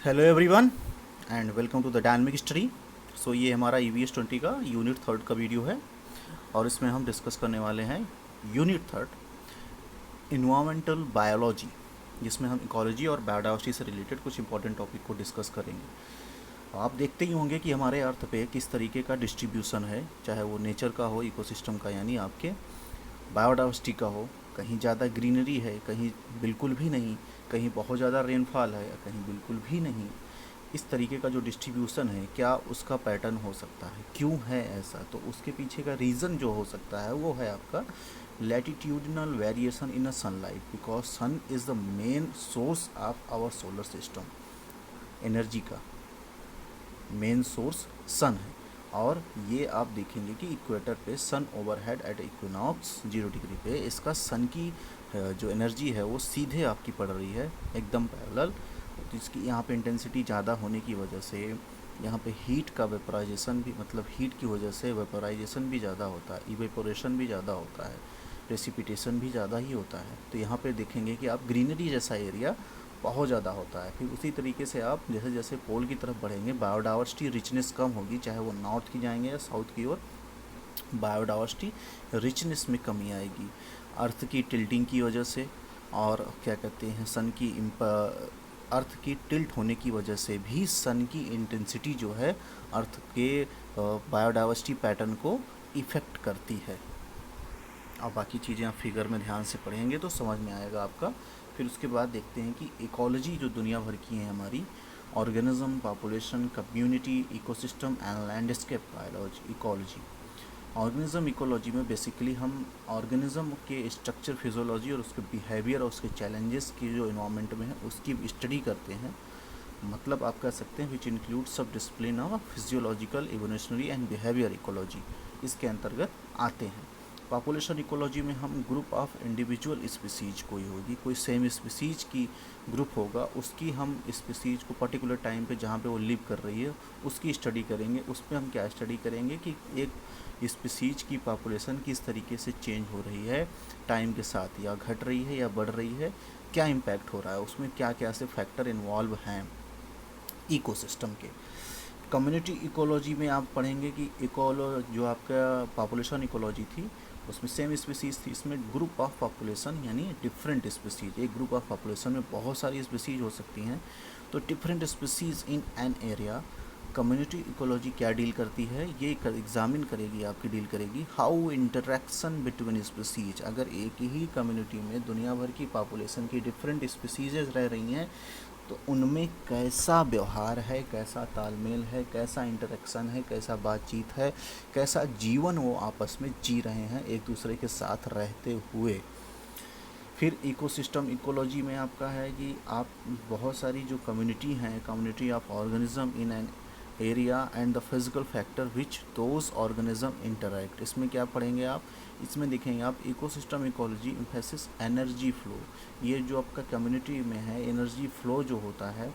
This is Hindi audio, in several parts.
Hello everyone and welcome to the dynamic study. So ये हमारा EVS 20 का यूनिट थर्ड का वीडियो है और इसमें हम डिस्कस करने वाले हैं यूनिट थर्ड इन्वायरमेंटल बायोलॉजी, जिसमें हम इकोलॉजी और बायोडाइवर्सिटी से रिलेटेड कुछ इंपॉर्टेंट टॉपिक को डिस्कस करेंगे। आप देखते ही होंगे कि हमारे अर्थ पे किस तरीके का डिस्ट्रीब्यूशन है, चाहे वो नेचर का हो, इकोसिस्टम का यानी आपके बायोडाइवर्सिटी का हो। कहीं ज़्यादा ग्रीनरी है, कहीं बिल्कुल भी नहीं, कहीं बहुत ज़्यादा रेनफॉल है या कहीं बिल्कुल भी नहीं। इस तरीके का जो डिस्ट्रीब्यूशन है, क्या उसका पैटर्न हो सकता है, क्यों है ऐसा, तो उसके पीछे का रीज़न जो हो सकता है वो है आपका latitudinal variation in a sunlight, because sun is the main source of our solar system. Energy का मेन सोर्स सन है। और ये आप देखेंगे कि इक्वेटर पे sun overhead at equinox 0 degree पे इसका सन की जो एनर्जी है वो सीधे आपकी पड़ रही है, एकदम पैरेलल। तो इसकी यहाँ पे इंटेंसिटी ज़्यादा होने की वजह से यहाँ पे हीट का वेपराइजेशन भी, मतलब हीट की वजह से वेपराइजेशन भी ज़्यादा होता है, इवेपोरेशन भी ज़्यादा होता है, प्रेसिपिटेशन भी ज़्यादा ही होता है। तो यहाँ पे देखेंगे कि आप ग्रीनरी जैसा एरिया बहुत ज़्यादा होता है। फिर उसी तरीके से आप जैसे जैसे पोल की तरफ बढ़ेंगे बायोडाइवर्सिटी रिचनेस कम होगी, चाहे वो नॉर्थ की जाएंगे या साउथ की ओर, बायोडाइवर्सिटी रिचनेस में कमी आएगी अर्थ की टिल्टिंग की वजह से। और क्या कहते हैं, सन की अर्थ की टिल्ट होने की वजह से भी सन की इंटेंसिटी जो है अर्थ के बायोडाइवर्सिटी पैटर्न को इफ़ेक्ट करती है। और बाकी चीज़ें आप फिगर में ध्यान से पढ़ेंगे तो समझ में आएगा आपका। फिर उसके बाद देखते हैं कि इकोलॉजी जो दुनिया भर की है हमारी, organism, population, community, ecosystem and landscape biology, ecology. Organism ecology में बेसिकली हम ऑर्गेनिज्म के स्ट्रक्चर, फिजियोलॉजी और उसके बिहेवियर और उसके चैलेंजेस की जो इन्वायरमेंट में है उसकी स्टडी करते हैं। मतलब आप कह सकते हैं विच इंक्लूड सब discipline of physiological, evolutionary and behaviour ecology, इसके अंतर्गत आते हैं। पॉपुलेशन इकोलॉजी में हम ग्रुप ऑफ इंडिविजुअल स्पीसीज कोई होगी, कोई सेम स्पीसीज की ग्रुप होगा, उसकी हम स्पीसीज को पर्टिकुलर टाइम पे जहाँ पे वो लिव कर रही है उसकी स्टडी करेंगे। उसमें हम क्या स्टडी करेंगे कि एक स्पीसीज की पॉपुलेशन किस तरीके से चेंज हो रही है टाइम के साथ, या घट रही है या बढ़ रही है, क्या इम्पैक्ट हो रहा है, उसमें क्या क्या से फैक्टर इन्वॉल्व हैं इकोसिस्टम के। कम्युनिटी इकोलॉजी में आप पढ़ेंगे कि जो आपका पॉपुलेशन इकोलॉजी थी उसमें सेम स्पीसीज थी, इसमें ग्रुप ऑफ पॉपुलेशन यानी डिफरेंट स्पीसीज। एक ग्रुप ऑफ पॉपुलेशन में बहुत सारी स्पीसीज हो सकती हैं, तो different species in an area. Community ecology क्या डील करती है, ये एग्जामिन करेगी, आपकी डील करेगी हाउ इंटरेक्शन बिटवीन स्पीसीज। अगर एक ही कम्युनिटी में दुनिया भर की पॉपुलेशन की डिफरेंट स्पीसीज रह रही हैं तो उनमें कैसा व्यवहार है, कैसा तालमेल है, कैसा इंटरेक्शन है, कैसा बातचीत है, कैसा जीवन वो आपस में जी रहे हैं एक दूसरे के साथ रहते हुए। फिर इकोसिस्टम इकोलॉजी में आपका है कि आप बहुत सारी जो कम्युनिटी हैं, community of organism in an area and the physical factor which those organism interact. इसमें क्या पढ़ेंगे आप, इसमें देखेंगे आप ecosystem ecology emphasis energy flow. ये जो आपका कम्युनिटी में है एनर्जी फ्लो जो होता है,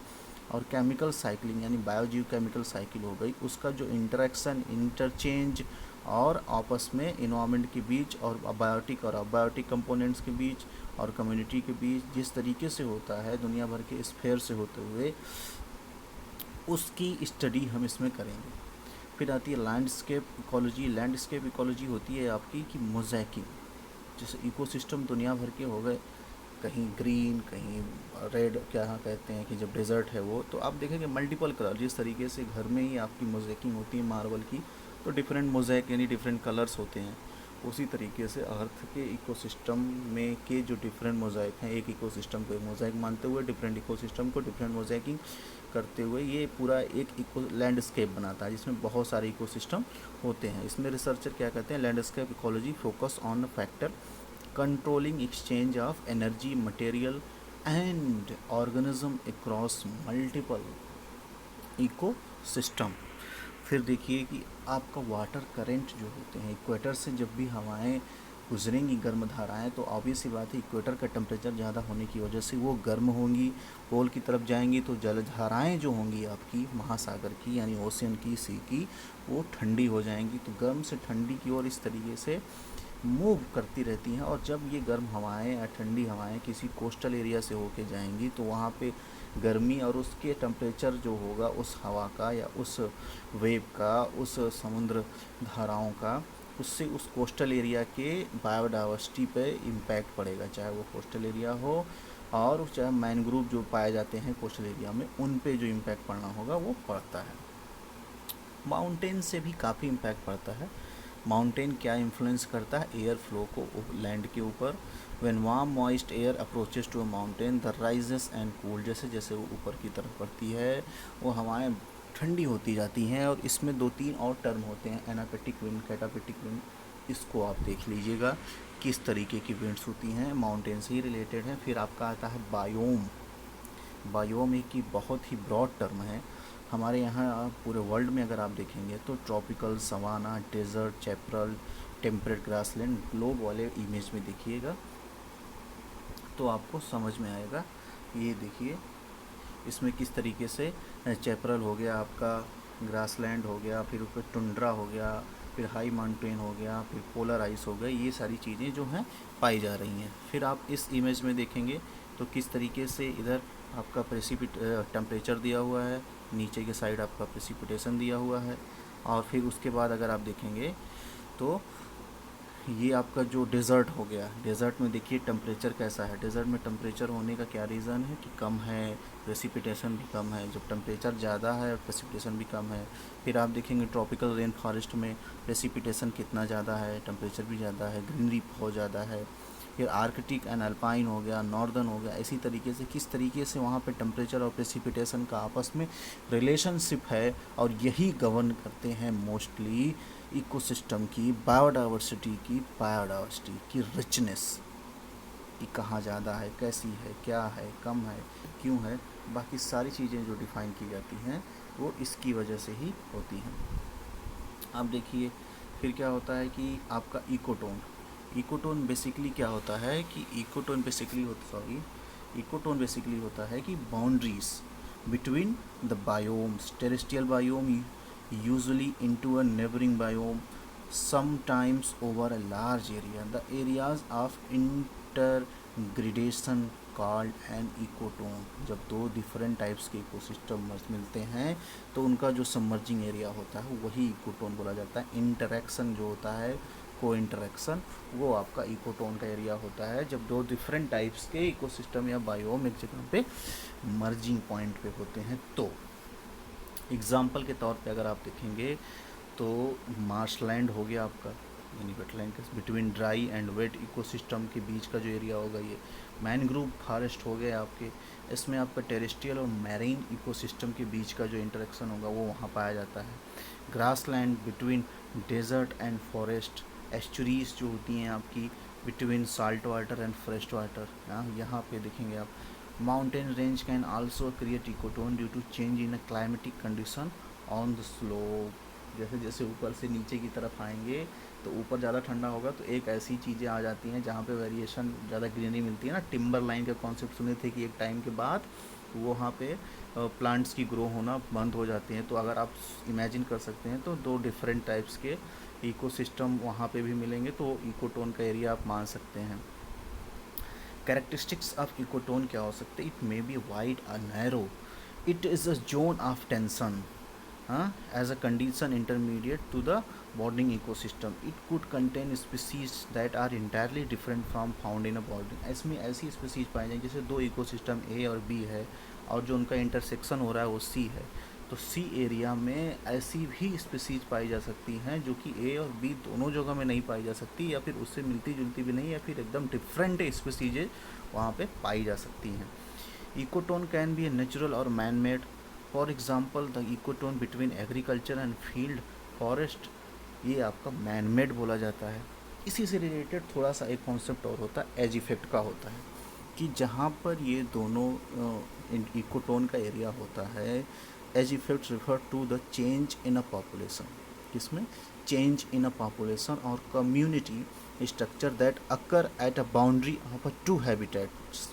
और केमिकल साइकिलिंग यानी बायोजीव केमिकल साइकिल हो गई, उसका जो इंटरेक्शन, इंटरचेंज और आपस में इन्वायरमेंट के बीच और बायोटिक और अबायोटिक कंपोनेंट्स के बीच और कम्युनिटी के बीच जिस तरीके से होता है दुनिया भर के स्फेयर से होते हुए, उसकी स्टडी हम इसमें करेंगे। फिर आती है लैंडस्केप इकोलॉजी। लैंडस्केप इकोलॉजी होती है आपकी कि मोज़ेकिंग, जैसे इकोसिस्टम दुनिया भर के हो गए, कहीं ग्रीन, कहीं रेड, क्या कहते हैं कि जब डेजर्ट है वो, तो आप देखेंगे मल्टीपल कलर, जिस तरीके से घर में ही आपकी मोज़ेकिंग होती है मार्बल की, तो डिफरेंट मोज़ेक यानी डिफरेंट कलर्स होते हैं। उसी तरीके से अर्थ के इकोसिस्टम में के जो डिफरेंट मोज़ेक हैं, एक इकोसिस्टम को एक मोज़ेक मानते हुए डिफरेंट इकोसिस्टम को डिफरेंट मोज़ेकिंग करते हुए ये पूरा एक इको लैंडस्केप बनाता है जिसमें बहुत सारे इकोसिस्टम होते हैं। इसमें रिसर्चर क्या कहते हैं, landscape ecology focus on factor controlling exchange of energy, material and organism across multiple ecosystem. फिर देखिए कि आपका वाटर करंट जो होते हैं, इक्वेटर से जब भी हवाएं गुजरेंगी, गर्म धाराएं, तो ऑब्वियस सी बात है इक्वेटर का टेम्परेचर ज़्यादा होने की वजह से वो गर्म होंगी। पोल की तरफ जाएंगी तो जलधाराएं जो होंगी आपकी महासागर की यानी ओशियन की, सी की, वो ठंडी हो जाएंगी। तो गर्म से ठंडी की ओर इस तरीके से मूव करती रहती हैं, और जब ये गर्म हवाएं या ठंडी हवाएं किसी कोस्टल एरिया से होके जाएंगी तो वहाँ पे गर्मी और उसके टेम्परेचर जो होगा उस हवा का या उस वेव का, उस समुद्र धाराओं का, उससे उस कोस्टल एरिया के बायोडाइवर्सिटी पे इम्पैक्ट पड़ेगा, चाहे वो कोस्टल एरिया हो और चाहे मैनग्रोव जो पाए जाते हैं कोस्टल एरिया में, उन पे जो इम्पैक्ट पड़ना होगा वो पड़ता है। माउंटेन से भी काफ़ी इम्पैक्ट पड़ता है। माउंटेन क्या इन्फ्लुएंस करता है? एयर फ्लो को लैंड के ऊपर। When warm moist air approaches to a mountain the rises and cool, जैसे जैसे वो ऊपर की तरफ बढ़ती है वो हवाएं ठंडी होती जाती हैं, और इसमें 2-3 और टर्म होते हैं, एनापेटिक विंड, कैटापेटिक विंड। इसको आप देख लीजिएगा किस तरीके की विंड्स होती हैं, माउंटेन से ही रिलेटेड है। फिर आपका आता है बायोम। बायोम एक की बहुत ही ब्रॉड टर्म है। हमारे यहाँ पूरे वर्ल्ड में अगर आप देखेंगे तो tropical, savanna, desert, chaparral, temperate grassland, globe वाले इमेज में देखिएगा तो आपको समझ में आएगा। ये देखिए इसमें किस तरीके से चैपरल हो गया आपका, ग्रासलैंड हो गया, फिर ऊपर टुंड्रा हो गया, फिर हाई माउंटेन हो गया, फिर पोलर आइस हो गया, ये सारी चीज़ें जो हैं पाई जा रही हैं। फिर आप इस इमेज में देखेंगे तो किस तरीके से इधर आपका टेम्परेचर दिया हुआ है, नीचे के साइड आपका प्रेसिपिटेशन दिया हुआ है, और फिर उसके बाद अगर आप देखेंगे तो ये आपका जो डेज़र्ट हो गया, डेज़र्ट में देखिए टेम्परेचर कैसा है। डेज़र्ट में टेम्परेचर होने का क्या रीज़न है कि कम है, प्रेसिपिटेशन भी कम है। जब टेम्परेचर ज़्यादा है प्रेसिपिटेशन भी कम है। फिर आप देखेंगे ट्रॉपिकल रेन फॉरेस्ट में प्रेसिपिटेशन कितना ज़्यादा है, टेम्परेचर भी ज़्यादा है, ग्रीनरी बहुत ज़्यादा है। फिर आर्कटिक एंड अल्पाइन हो गया, नॉर्दर्न हो गया। इसी तरीके से किस तरीके से वहाँ पे टेम्परेचर और प्रेसिपिटेशन का आपस में रिलेशनशिप है, और यही गवर्न करते हैं मोस्टली इकोसिस्टम की बायोडाइवर्सिटी की रिचनेस, कि कहाँ ज़्यादा है, कैसी है, क्या है, कम है, क्यों है। बाकी सारी चीज़ें जो डिफ़ाइन की जाती हैं वो इसकी वजह से ही होती हैं। अब देखिए फिर क्या होता है कि आपका इकोटोन। इकोटोन बेसिकली क्या होता है कि इकोटोन बेसिकली होता है कि boundaries between the biomes, terrestrial biome usually into a neighboring biome, sometimes over a large area. The areas of intergradation called an ecotone. जब दो डिफरेंट टाइप्स के इकोसिस्टम मिलते हैं तो उनका जो सबमर्जिंग एरिया होता है वही इकोटोन बोला जाता है। इंटरेक्शन जो होता है, को इंटरेक्शन, वो आपका इकोटोन का एरिया होता है जब दो डिफरेंट टाइप्स के इकोसिस्टम या बायोम एक जगह पे मर्जिंग पॉइंट पे होते हैं। तो एग्ज़ाम्पल के तौर पे अगर आप देखेंगे तो मार्शलैंड हो गया आपका, यानी वेटलैंड के between dry and wet ecosystem के बीच का जो एरिया होगा ये मैनग्रोव फॉरेस्ट हो गया आपके। इसमें आपका टेरेस्ट्रियल और मैरीन इकोसिस्टम के बीच का जो इंटरेक्शन होगा वो वहाँ पाया जाता है। Grassland between desert and forest. Estuaries जो होती हैं आपकी between salt water and fresh water, यहाँ पे देखेंगे आप। Mountain range can also create ecotone due to change in a climatic condition on the slope. जैसे जैसे ऊपर से नीचे की तरफ आएंगे तो ऊपर ज़्यादा ठंडा होगा तो एक ऐसी चीज़ें आ जाती हैं जहाँ पे वेरिएशन ज़्यादा ग्रीनरी मिलती है ना। टिम्बर लाइन का कॉन्सेप्ट सुने थे कि एक टाइम के बाद वहाँ पे प्लांट्स की ग्रो होना बंद हो जाते हैं। तो अगर आप इमेजिन कर सकते हैं तो दो डिफरेंट टाइप्स के इकोसिस्टम वहाँ पे भी मिलेंगे, तो इकोटोन का एरिया आप मान सकते हैं। कैरेक्टरिस्टिक्स ऑफ इकोटोन क्या हो सकते हैं? इट मे बी वाइड और narrow, it is a zone of tension as a condition intermediate to the bordering ecosystem. It could contain species that are entirely different from found in a bordering. इसमें ऐसी स्पीसीज पाई जाएंगी जैसे दो इकोसिस्टम ए और बी है और जो उनका इंटरसेक्शन हो रहा है वो सी है, तो सी एरिया में ऐसी भी स्पीसीज पाई जा सकती हैं जो कि ए और बी दोनों जगह में नहीं पाई जा सकती, या फिर उससे मिलती जुलती भी नहीं, या फिर एकदम डिफरेंट स्पीसीज वहाँ पे पाई जा सकती हैं। Ecotone can be a natural or man made. For example the ecotone between agriculture and field forest, ये आपका मैन मेड बोला जाता है। इसी से रिलेटेड थोड़ा सा एक कॉन्सेप्ट और होता है, एज इफेक्ट का होता है, कि जहाँ पर ये दोनों इकोटोन का एरिया होता है, edge effect refer to the change in a population. किसमें? चेंज इन अ पॉपुलेशन और community structure that occur at a boundary of a two habitats.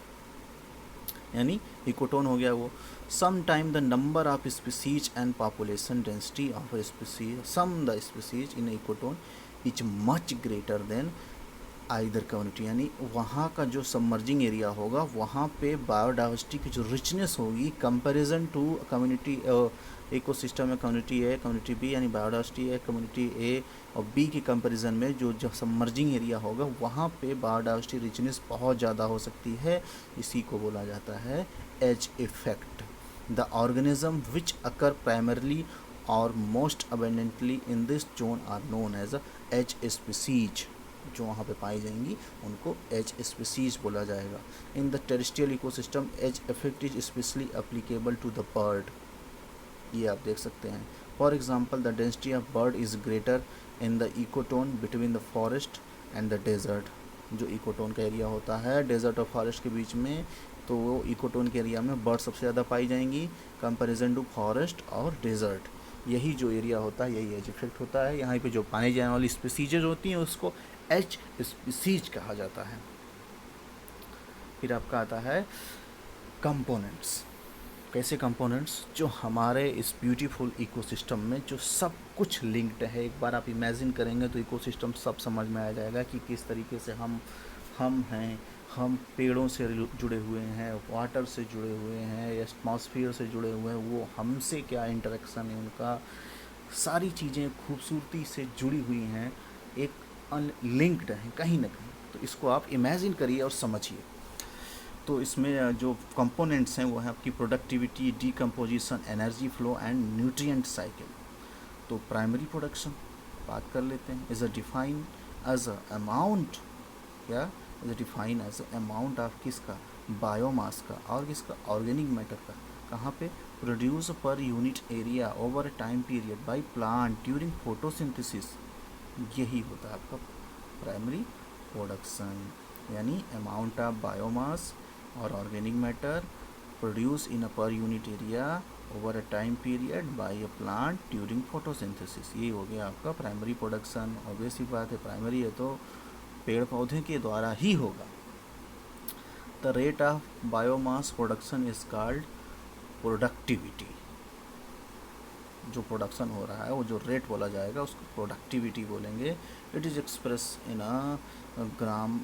यानी इकोटोन हो गया वो। Some time the number of species and population density of a species, some the species in ecotone is much greater than either community, यानी वहाँ का जो सबमर्जिंग एरिया होगा वहाँ पे बायोडाइवर्सिटी की जो रिचनेस होगी कंपैरिजन टू कम्युनिटी इकोसिस्टम में कम्युनिटी ए कम्युनिटी बी, यानी बायोडाइवर्सिटी है कम्युनिटी ए और बी के कंपैरिजन में जो सबमर्जिंग एरिया होगा वहाँ पे बायोडाइवर्सिटी रिचनेस बहुत ज़्यादा हो सकती है। इसी को बोला जाता है edge effect. The organism which occur primarily or most abundantly in this zone are known as edge species. जो वहाँ पे पाई जाएंगी उनको एज स्पीसीज बोला जाएगा। In the terrestrial ecosystem edge effect is specially applicable to the bird. ये आप देख सकते हैं। For example the density of bird is greater in the ecotone between the forest and the desert. जो इकोटोन का एरिया होता है डेजर्ट और फॉरेस्ट के बीच में, तो वो इकोटोन के एरिया में बर्ड सबसे ज़्यादा पाई जाएंगी कंपैरिजन टू फॉरेस्ट और डेजर्ट। यही जो एरिया होता है यही एज इफेक्ट होता है। यहाँ पे जो पानी जाने वाली स्पीसीज होती हैं उसको एच स्पीसीज कहा जाता है। फिर आपका आता है कंपोनेंट्स। कैसे कंपोनेंट्स? जो हमारे इस ब्यूटीफुल इकोसिस्टम में जो सब कुछ लिंक्ड है। एक बार आप इमेजिन करेंगे तो इकोसिस्टम सब समझ में आ जाएगा कि किस तरीके से हम हैं, हम पेड़ों से जुड़े हुए हैं, वाटर से जुड़े हुए हैं, एटमॉस्फेयर से जुड़े हुए हैं, वो हमसे क्या इंटरेक्शन है उनका, सारी चीज़ें खूबसूरती से जुड़ी हुई हैं, एक लिंक्ड हैं कहीं ना कहीं। तो इसको आप इमेजिन करिए और समझिए। तो इसमें जो कंपोनेंट्स हैं वो है आपकी productivity, decomposition, energy flow and nutrient cycle. तो प्राइमरी प्रोडक्शन बात कर लेते हैं। Is a define as a amount, क्या is a define as a amount of किसका, बायोमास का और किसका, ऑर्गेनिक मैटर का। कहाँ पे? प्रोड्यूस पर unit area over a time period by plant during photosynthesis. यही होता है आपका प्राइमरी प्रोडक्शन, यानी अमाउंट ऑफ बायोमास और ऑर्गेनिक मैटर प्रोड्यूस इन अ पर unit area over a time period by a plant during photosynthesis. ये हो गया आपका प्राइमरी प्रोडक्शन। ऑब्वियस ही बात है, प्राइमरी है तो पेड़ पौधे के द्वारा ही होगा। The rate of biomass production is called productivity. जो प्रोडक्शन हो रहा है वो जो रेट बोला जाएगा उसको प्रोडक्टिविटी बोलेंगे। इट इज़ एक्सप्रेस इन अ ग्राम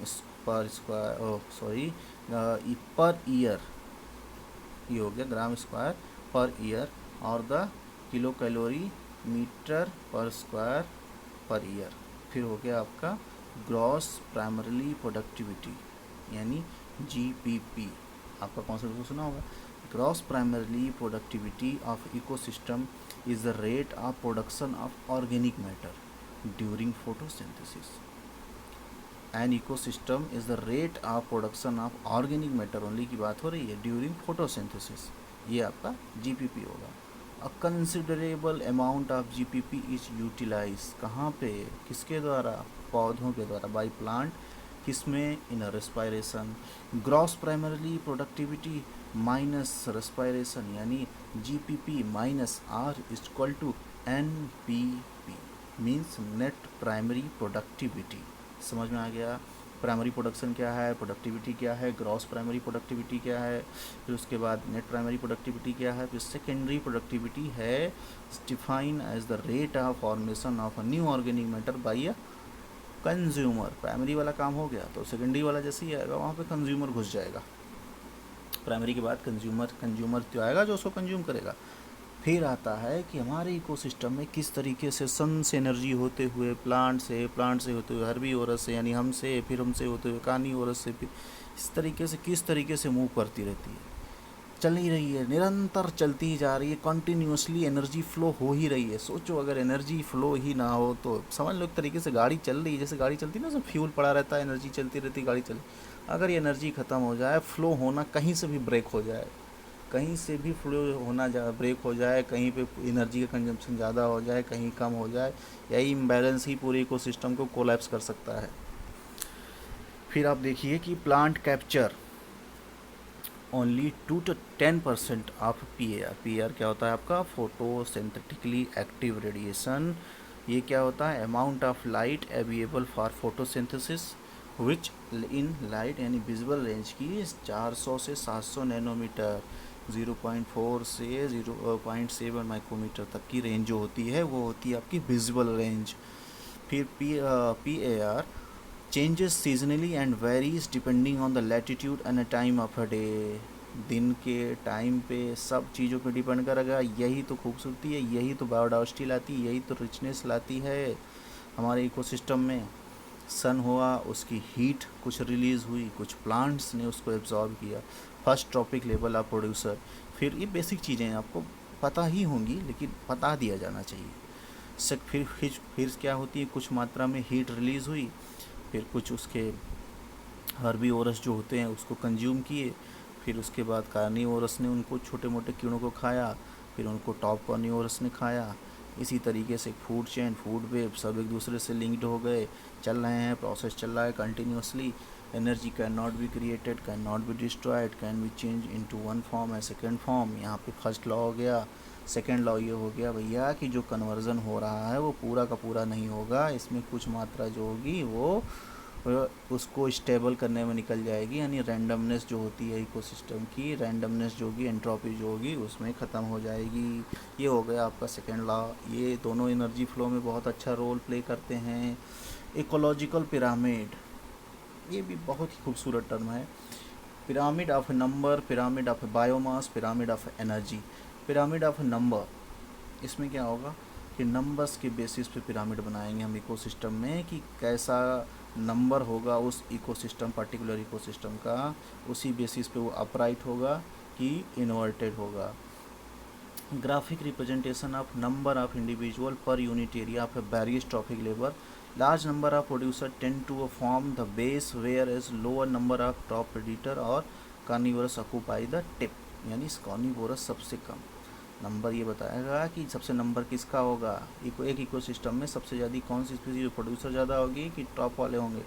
पर स्क्वायर, सॉरी पर ईयर। ये हो गया ग्राम स्क्वायर पर ईयर और द किलो कैलोरी मीटर पर स्क्वायर पर ईयर। फिर हो गया आपका ग्रॉस प्राइमरली प्रोडक्टिविटी, यानी जीपीपी। आपका कॉन्सेप्ट सुना होगा। Gross primarily productivity of ecosystem is the rate of production of organic matter during photosynthesis. An ecosystem is the rate of production of organic matter only की बात हो रही है during photosynthesis। ये आपका GPP होगा। A considerable amount of GPP is utilized कहाँ पे, किसके द्वारा, पौधों के द्वारा, by plant, किसमें, in a respiration। Gross primarily productivity minus respiration, यानी GPP minus R is equal to NPP, means net primary productivity. समझ में आ गया? प्राइमरी प्रोडक्शन क्या है, प्रोडक्टिविटी क्या है, ग्रॉस प्राइमरी प्रोडक्टिविटी क्या है, फिर उसके बाद नेट प्राइमरी प्रोडक्टिविटी क्या है, फिर सेकेंडरी प्रोडक्टिविटी है define as the rate of formation of a new organic matter by a consumer. Primary वाला काम हो गया तो सेकेंडरी वाला जैसे ही आएगा वहाँ पे कंज्यूमर घुस जाएगा। प्राइमरी के बाद कंज्यूमर तो आएगा जो उसको कंज्यूम करेगा। फिर आता है कि हमारे इकोसिस्टम में किस तरीके से सन से एनर्जी होते हुए प्लांट से होते हुए हर्बीवोरस से, यानी हमसे, फिर हमसे होते हुए कार्निवोरस से, फिर इस तरीके से किस तरीके से मूव करती रहती है, चल ही रही है, निरंतर चलती ही जा रही है, कंटिन्यूसली एनर्जी फ्लो हो ही रही है। सोचो अगर एनर्जी फ्लो ही ना हो तो समझ लो एक तरीके से गाड़ी चल रही है, जैसे गाड़ी चलती है ना, उसमें फ्यूल पड़ा रहता है, एनर्जी चलती रहती है, गाड़ी चल। अगर ये एनर्जी ख़त्म हो जाए, फ्लो होना कहीं से भी ब्रेक हो जाए, कहीं से भी फ्लो होना ब्रेक हो जाए, कहीं पे एनर्जी का कंजम्पशन ज़्यादा हो जाए, कहीं कम हो जाए, यही इम्बैलेंस ही पूरे इकोसिस्टम को कोलैप्स कर सकता है। फिर आप देखिए कि plant capture only 2 to 10% of PAR. PAR क्या होता है आपका, फोटोसिंथेटिकली एक्टिव रेडिएशन। ये क्या होता है, amount of light available for photosynthesis which in light, यानी विजुअल रेंज की 400 से 700 नैनोमीटर, 0.4 से 0.7 माइक्रोमीटर तक की रेंज जो होती है वो होती है आपकी विजुअल रेंज। फिर PAR changes seasonally and varies depending on the latitude and time of a day. दिन के टाइम पे सब चीज़ों पे डिपेंड करेगा। यही तो खूबसूरती है, यही तो बायोडाइवर्सिटी लाती है, यही तो रिचनेस लाती है हमारे इकोसिस्टम में। सन हुआ, उसकी हीट कुछ रिलीज़ हुई, कुछ प्लांट्स ने उसको एब्जॉर्ब किया। First trophic level of producer. फिर ये बेसिक चीज़ें आपको पता ही होंगी, लेकिन बता दिया जाना चाहिए। फिर क्या होती है, कुछ मात्रा में हीट रिलीज़ हुई, फिर कुछ उसके हर्बीवोरस जो होते हैं उसको कंज्यूम किए, फिर उसके बाद कार्निवोरस ने उनको छोटे मोटे कीड़ों को खाया, फिर उनको टॉप कार्निवोरस ने खाया। इसी तरीके से फूड चेन, फूड वेब सब एक दूसरे से लिंक्ड हो गए, चल रहे हैं, प्रोसेस चल रहा है continuously. Energy can not be created, can not be destroyed, can be change into one form and second form. यहाँ पे फर्स्ट लॉ हो गया। सेकेंड लॉ ये हो गया भैया कि जो कन्वर्जन हो रहा है वो पूरा का पूरा नहीं होगा, इसमें कुछ मात्रा जो होगी वो उसको स्टेबल करने में निकल जाएगी, यानी रैंडमनेस जो होती है इकोसिस्टम की, रैंडमनेस जो होगी, एंट्रोपी जो होगी उसमें ख़त्म हो जाएगी। ये हो गया आपका सेकेंड लॉ। ये दोनों एनर्जी फ्लो में बहुत अच्छा रोल प्ले करते हैं। इकोलॉजिकल पिरामिड, ये भी बहुत ही खूबसूरत टर्म है। Pyramid of number, pyramid of biomass, pyramid of energy. Pyramid of number, इसमें क्या होगा कि नंबर्स के बेसिस पे पिरामिड बनाएंगे हम इकोसिस्टम में, कि कैसा नंबर होगा उस इकोसिस्टम, पर्टिकुलर इकोसिस्टम का, उसी बेसिस पे वो अपराइट होगा कि इन्वर्टेड होगा। Graphic representation of number of individual per unit area of various trophic लेबर। Large number of producer tend to form the base whereas lower number of top predator और कार्निवोरस ऑक्यूपाई द टिप, यानी कार्निवोरस सबसे कम। नंबर ये बताएगा कि सबसे नंबर किसका होगा, एक इकोसिस्टम में सबसे ज़्यादा कौन सी स्पीसीज प्रोड्यूसर ज़्यादा होगी कि टॉप वाले होंगे।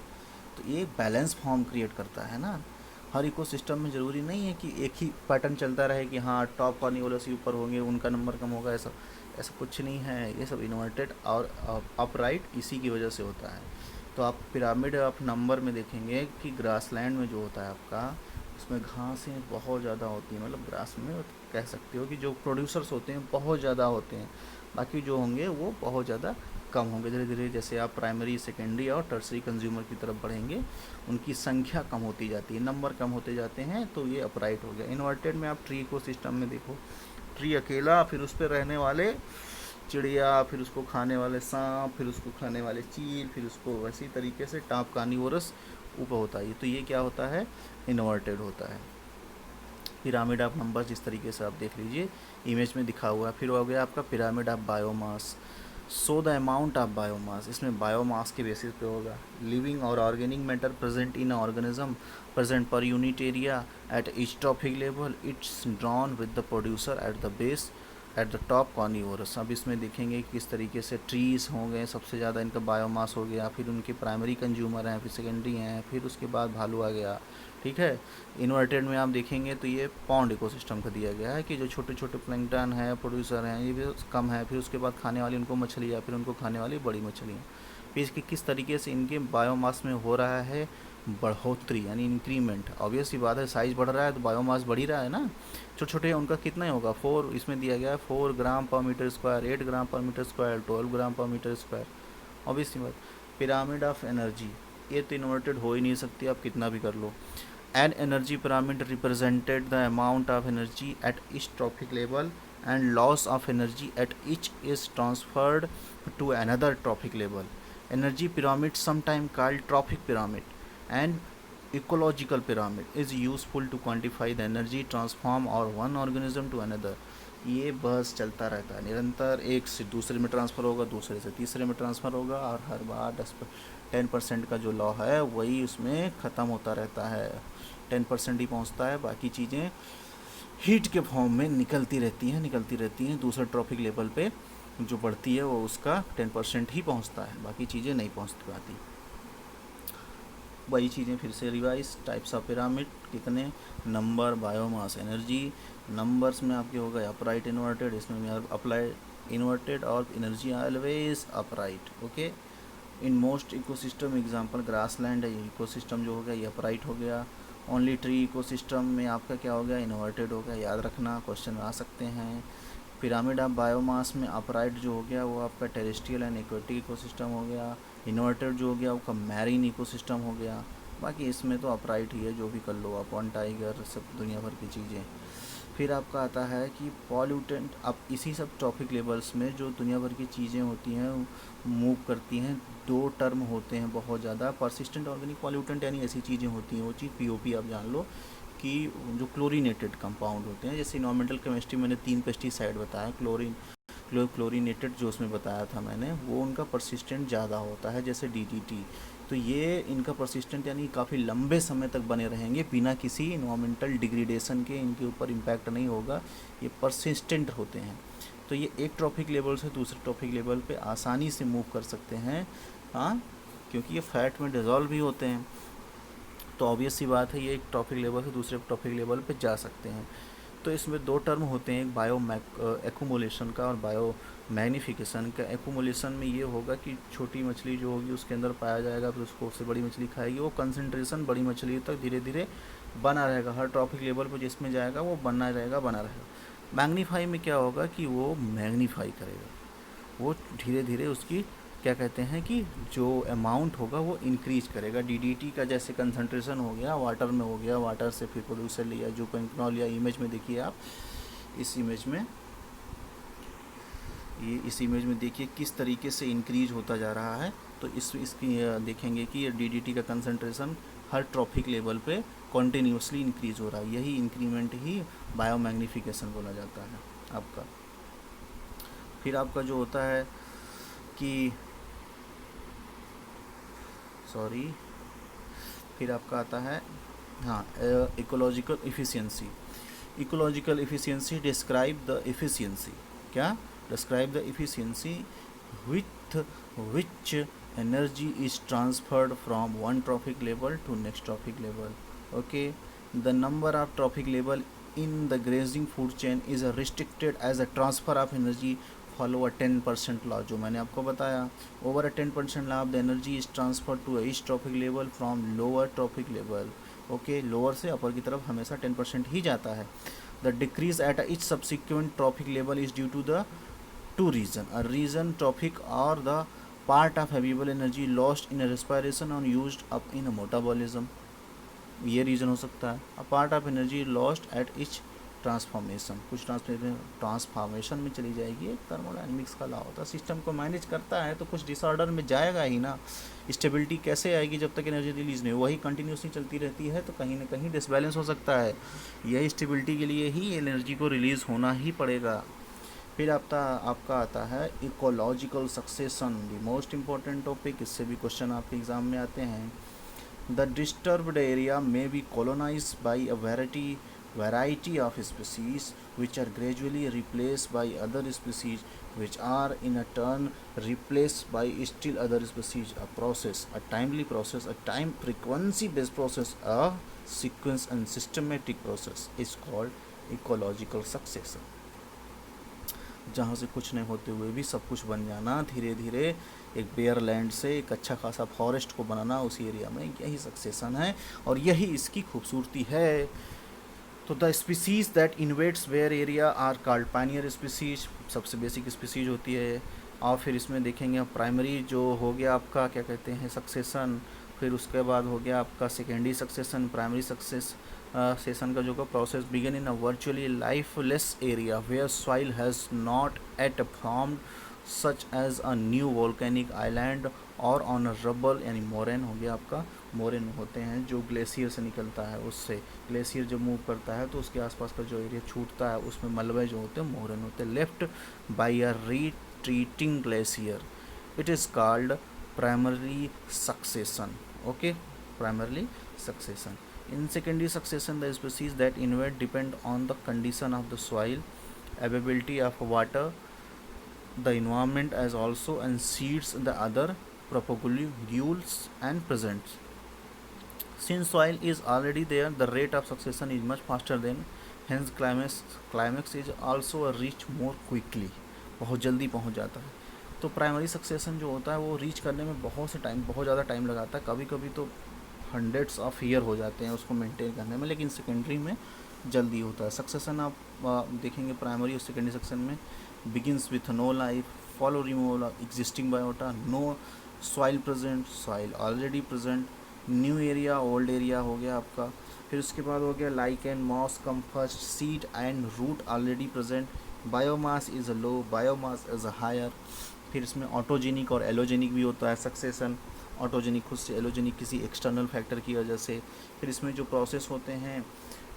तो ये बैलेंस फॉर्म क्रिएट करता है ना। हर इकोसिस्टम में ज़रूरी नहीं है कि एक ही पैटर्न चलता रहे कि हाँ टॉप कार्निवोरस ही ऊपर होंगे, उनका नंबर कम होगा, ऐसा ऐसा कुछ नहीं है। ये सब इन्वर्टेड और अपराइट इसी की वजह से होता है। तो आप पिरामिड ऑफ नंबर में देखेंगे कि ग्रासलैंड में जो होता है आपका, उसमें घासें बहुत ज़्यादा होती हैं, मतलब ग्रास में कह सकते हो कि जो प्रोड्यूसर्स होते हैं बहुत ज़्यादा होते हैं, बाकी जो होंगे वो बहुत ज़्यादा कम होंगे। धीरे धीरे जैसे आप प्राइमरी, सेकेंडरी और टर्सरी कंज्यूमर की तरफ बढ़ेंगे, उनकी संख्या कम होती जाती है, नंबर कम होते जाते हैं। तो ये अपराइट हो गया। इन्वर्टेड में आप ट्री को सिस्टम में देखो, ट्री अकेला, फिर उस पर रहने वाले चिड़िया, फिर उसको खाने वाले सांप, फिर उसको खाने वाले चील, फिर उसको वैसी तरीके से टॉप कार्निवोरस ऊपर होता है। तो ये क्या होता है, इन्वर्टेड होता है। पिरामिड ऑफ नंबर जिस तरीके से आप देख लीजिए इमेज में दिखा हुआ है। फिर हो गया आपका pyramid of biomass. So the amount of biomass, इसमें बायोमास के बेसिस पे होगा। लिविंग और organic matter present in organism present पर unit area at each trophic level, it's drawn with the producer at the base at the top carnivorous. अब इसमें देखेंगे किस तरीके से ट्रीज़ होंगे, सबसे ज़्यादा इनका बायोमास हो गया, फिर उनके प्राइमरी कंज्यूमर हैं, फिर सेकेंडरी हैं, फिर उसके बाद भालू आ गया। ठीक है। इन्वर्टेड में आप देखेंगे तो ये पॉन्ड इकोसिस्टम का दिया गया है कि जो छोटे छोटे प्लैंकटन है, प्रोड्यूसर हैं, ये भी कम है। फिर उसके बाद खाने वाली उनको मछलियाँ, फिर उनको खाने वाली बड़ी मछलियाँ। फिर इसके किस तरीके से इनके बायोमास में हो रहा है बढ़ोतरी, यानी इंक्रीमेंट। ऑब्वियस ही बात है, साइज़ बढ़ रहा है तो बायोमास बढ़ ही रहा है ना। छोटे छोटे उनका कितना ही होगा, 4 इसमें दिया गया है, 4 ग्राम पर मीटर स्क्वायर, 8 ग्राम पर मीटर स्क्वायर, 12 ग्राम पर मीटर स्क्वायर। ऑब्वियस ही बात। पिरामिड ऑफ एनर्जी, ये तो इन्वर्टेड हो ही नहीं सकती, आप कितना भी कर लो। An energy pyramid represented the amount of energy at each trophic level and loss of energy at each is transferred to another trophic level. Energy pyramid, sometimes called trophic pyramid and ecological pyramid, is useful to quantify the energy transform or one organism to another. ये बस चलता रहता है निरंतर, एक से दूसरे में ट्रांसफ़र होगा, दूसरे से तीसरे में ट्रांसफ़र होगा, और हर बार 10% का जो लॉ है वही उसमें ख़त्म होता रहता है। 10% ही पहुंचता है, बाकी चीज़ें हीट के फॉर्म में निकलती रहती हैं। दूसरे ट्रॉपिक लेवल पे जो बढ़ती है वो उसका 10% ही पहुंचता है, बाकी चीज़ें नहीं पहुंच पाती। वही चीज़ें फिर से रिवाइज। टाइप्स ऑफ पिरामिड कितने, नंबर, बायोमास, एनर्जी। नंबर्स में आपके हो गए अपराइट, इन्वर्टेड, इसमें अप्लाई इन्वर्टेड, और energy always upright. Okay. In most ecosystem example grassland है, इकोसिस्टम जो हो गया ये अपराइट हो गया। ओनली ट्री इकोसिस्टम में आपका क्या हो गया, इन्वर्टेड हो गया। याद रखना, क्वेश्चन आ सकते हैं। पिरामिड ऑफ बायोमास में अपराइट जो हो गया वो आपका टेरेस्ट्रियल एंड एक्वेटिक इकोसिस्टम हो गया। इन्वर्टेड जो हो गया आपका मैरीन इकोसिस्टम हो गया। बाकी इसमें तो अपराइट ही है, जो भी कर लो आप, वन टाइगर, सब दुनिया भर की चीज़ें। फिर आपका आता है कि पॉल्यूटेंट। अब इसी सब टॉपिक लेवल्स में जो दुनिया भर की चीज़ें होती हैं मूव करती हैं, दो टर्म होते हैं बहुत ज़्यादा। परसिस्टेंट ऑर्गेनिक पॉल्यूटेंट यानी ऐसी चीज़ें होती हैं, वो चीज़ पीओपी आप जान लो कि जो क्लोरीनेटेड कंपाउंड होते हैं, जैसे इन्वायरमेंटल केमिस्ट्री मैंने 3 पेस्टिसाइड बताया, क्लोरीनेटेड जो उसमें बताया था मैंने, वो उनका परसिस्टेंट ज़्यादा होता है, जैसे डीडीटी। तो ये इनका परसिस्टेंट यानी काफ़ी लंबे समय तक बने रहेंगे बिना किसी इन्वायरमेंटल डिग्रेडेशन के, इनके ऊपर इम्पैक्ट नहीं होगा, ये परसिस्टेंट होते हैं। तो ये एक ट्रॉफिक लेवल से दूसरे ट्रॉफिक लेवल पे आसानी से मूव कर सकते हैं, हाँ, क्योंकि ये फैट में डिज़ोल्व भी होते हैं। तो ऑब्वियस सी बात है, ये एक ट्रॉफिक लेवल से दूसरे ट्रॉफिक लेवल पे जा सकते हैं। तो इसमें दो टर्म होते हैं, एक बायो एक्यूमुलेशन का और बायो मैग्नीफिकेशन का। एक्यूमुलेशन में ये होगा कि छोटी मछली जो होगी उसके अंदर पाया जाएगा, फिर उसको उससे बड़ी मछली खाएगी, वो कंसंट्रेशन बड़ी मछली तक धीरे धीरे बना रहेगा, हर ट्रॉफिक लेवल पर जिसमें जाएगा वो बना रहेगा। मैग्नीफाई में क्या होगा कि वो मैग्नीफाई करेगा, वो धीरे धीरे उसकी क्या कहते हैं कि जो अमाउंट होगा वो इंक्रीज करेगा। डीडीटी का जैसे कंसंट्रेशन हो गया वाटर में, हो गया वाटर से फिर प्रोड्यूसर लिया जो पेंटनॉल लिया। इमेज में देखिए आप, इस इमेज में, ये इस इमेज में देखिए किस तरीके से इंक्रीज होता जा रहा है। तो इसकी देखेंगे कि ये डीडीटी का कंसंट्रेशन हर ट्रॉफिक लेवल पे कॉन्टीन्यूसली इंक्रीज हो रहा है, यही इंक्रीमेंट ही बायोमैग्निफिकेशन बोला जाता है आपका। फिर आपका जो होता है कि सॉरी फिर आपका आता है, हाँ, ecological efficiency. Ecological efficiency describe the efficiency, क्या describe the efficiency with which energy is transferred from one trophic level to next trophic level. Okay, the number of trophic level in the grazing food chain is restricted as a transfer of energy follow a 10% law, जो मैंने आपको बताया। over a 10% law of the energy is transferred to each trophic level from lower trophic level। Okay, lower से अपर की तरफ हमेशा 10% ही जाता है। the decrease at each subsequent trophic level is due to the two reason, a reason trophic or the part of available energy lost in a respiration and used up in a metabolism, ये रीज़न हो सकता है। अ part of energy lost at each transformation, कुछ ट्रांसफॉर्मेशन में चली जाएगी। एक थर्मोडायनेमिक्स का लॉ होता है, सिस्टम को मैनेज करता है तो कुछ डिसऑर्डर में जाएगा ही ना। स्टेबिलिटी कैसे आएगी जब तक एनर्जी रिलीज नहीं हो, वही कंटिन्यूसली चलती रहती है तो कहीं ना कहीं डिसबैलेंस हो सकता है। यही स्टेबिलिटी के लिए ही एनर्जी को रिलीज़ होना ही पड़ेगा। फिर आपका आता है ecological succession, the most important topic, इससे भी क्वेश्चन आपके एग्ज़ाम में आते हैं। The disturbed area may be colonized by a variety of species which are gradually replaced by other species which are in a turn replaced by still other species. A process, a timely process, a time frequency based process, a sequence and systematic process is called ecological succession। जहाँ से कुछ नहीं होते हुए भी सब कुछ बन जाना, धीरे धीरे एक बेयर लैंड से एक अच्छा खासा फॉरेस्ट को बनाना उसी एरिया में, यही सक्सेशन है और यही इसकी खूबसूरती है। तो the species that invades bare area are called pioneer species, सबसे बेसिक स्पीसीज होती है। और फिर इसमें देखेंगे प्राइमरी जो हो गया आपका क्या कहते हैं सक्सेशन, फिर उसके बाद हो गया आपका सेकेंडरी सक्सेशन। प्राइमरी सेशन का जो का process begin in a virtually lifeless area where soil has not at formed such as a new volcanic island और ऑन अ रबल, यानी मोरेन हो गया आपका। मोरेन होते हैं जो ग्लेशियर से निकलता है, उससे ग्लेशियर जब मूव करता है तो उसके आसपास का जो एरिया छूटता है उसमें मलबे जो होते हैं मोरेन होते हैं। Left by a retreating glacier, it is called primary succession। Okay, primarily succession। In secondary succession, the species that invade depend on the condition of the soil, availability of water, the environment as also, and seeds the other propagules and presents। Since soil is already there, the rate of succession is much faster than, hence climax is also reached more quickly, बहुत जल्दी पहुंच जाता है। तो प्राइमरी सक्सेशन जो होता है वो रीच करने में बहुत ज़्यादा टाइम लगाता है, कभी कभी तो हंड्रेड्स ऑफ ईयर हो जाते हैं उसको मेंटेन करने में, लेकिन सेकेंडरी में जल्दी होता है। सक्सेशन आप देखेंगे प्राइमरी और सेकेंडरी सेक्शन में begins with no life, follow removal of existing biota, no soil present, soil already present, new area, old area हो गया आपका। फिर उसके बाद हो गया लाइक and moss come first, seed and root already present, biomass is low, biomass is higher. फिर इसमें ऑटोजेनिक और एलोजेनिक भी होता है सक्सेशन, ऑटोजेनिक खुद से, एलोजेनिक किसी एक्सटर्नल फैक्टर की वजह से। फिर इसमें जो प्रोसेस होते हैं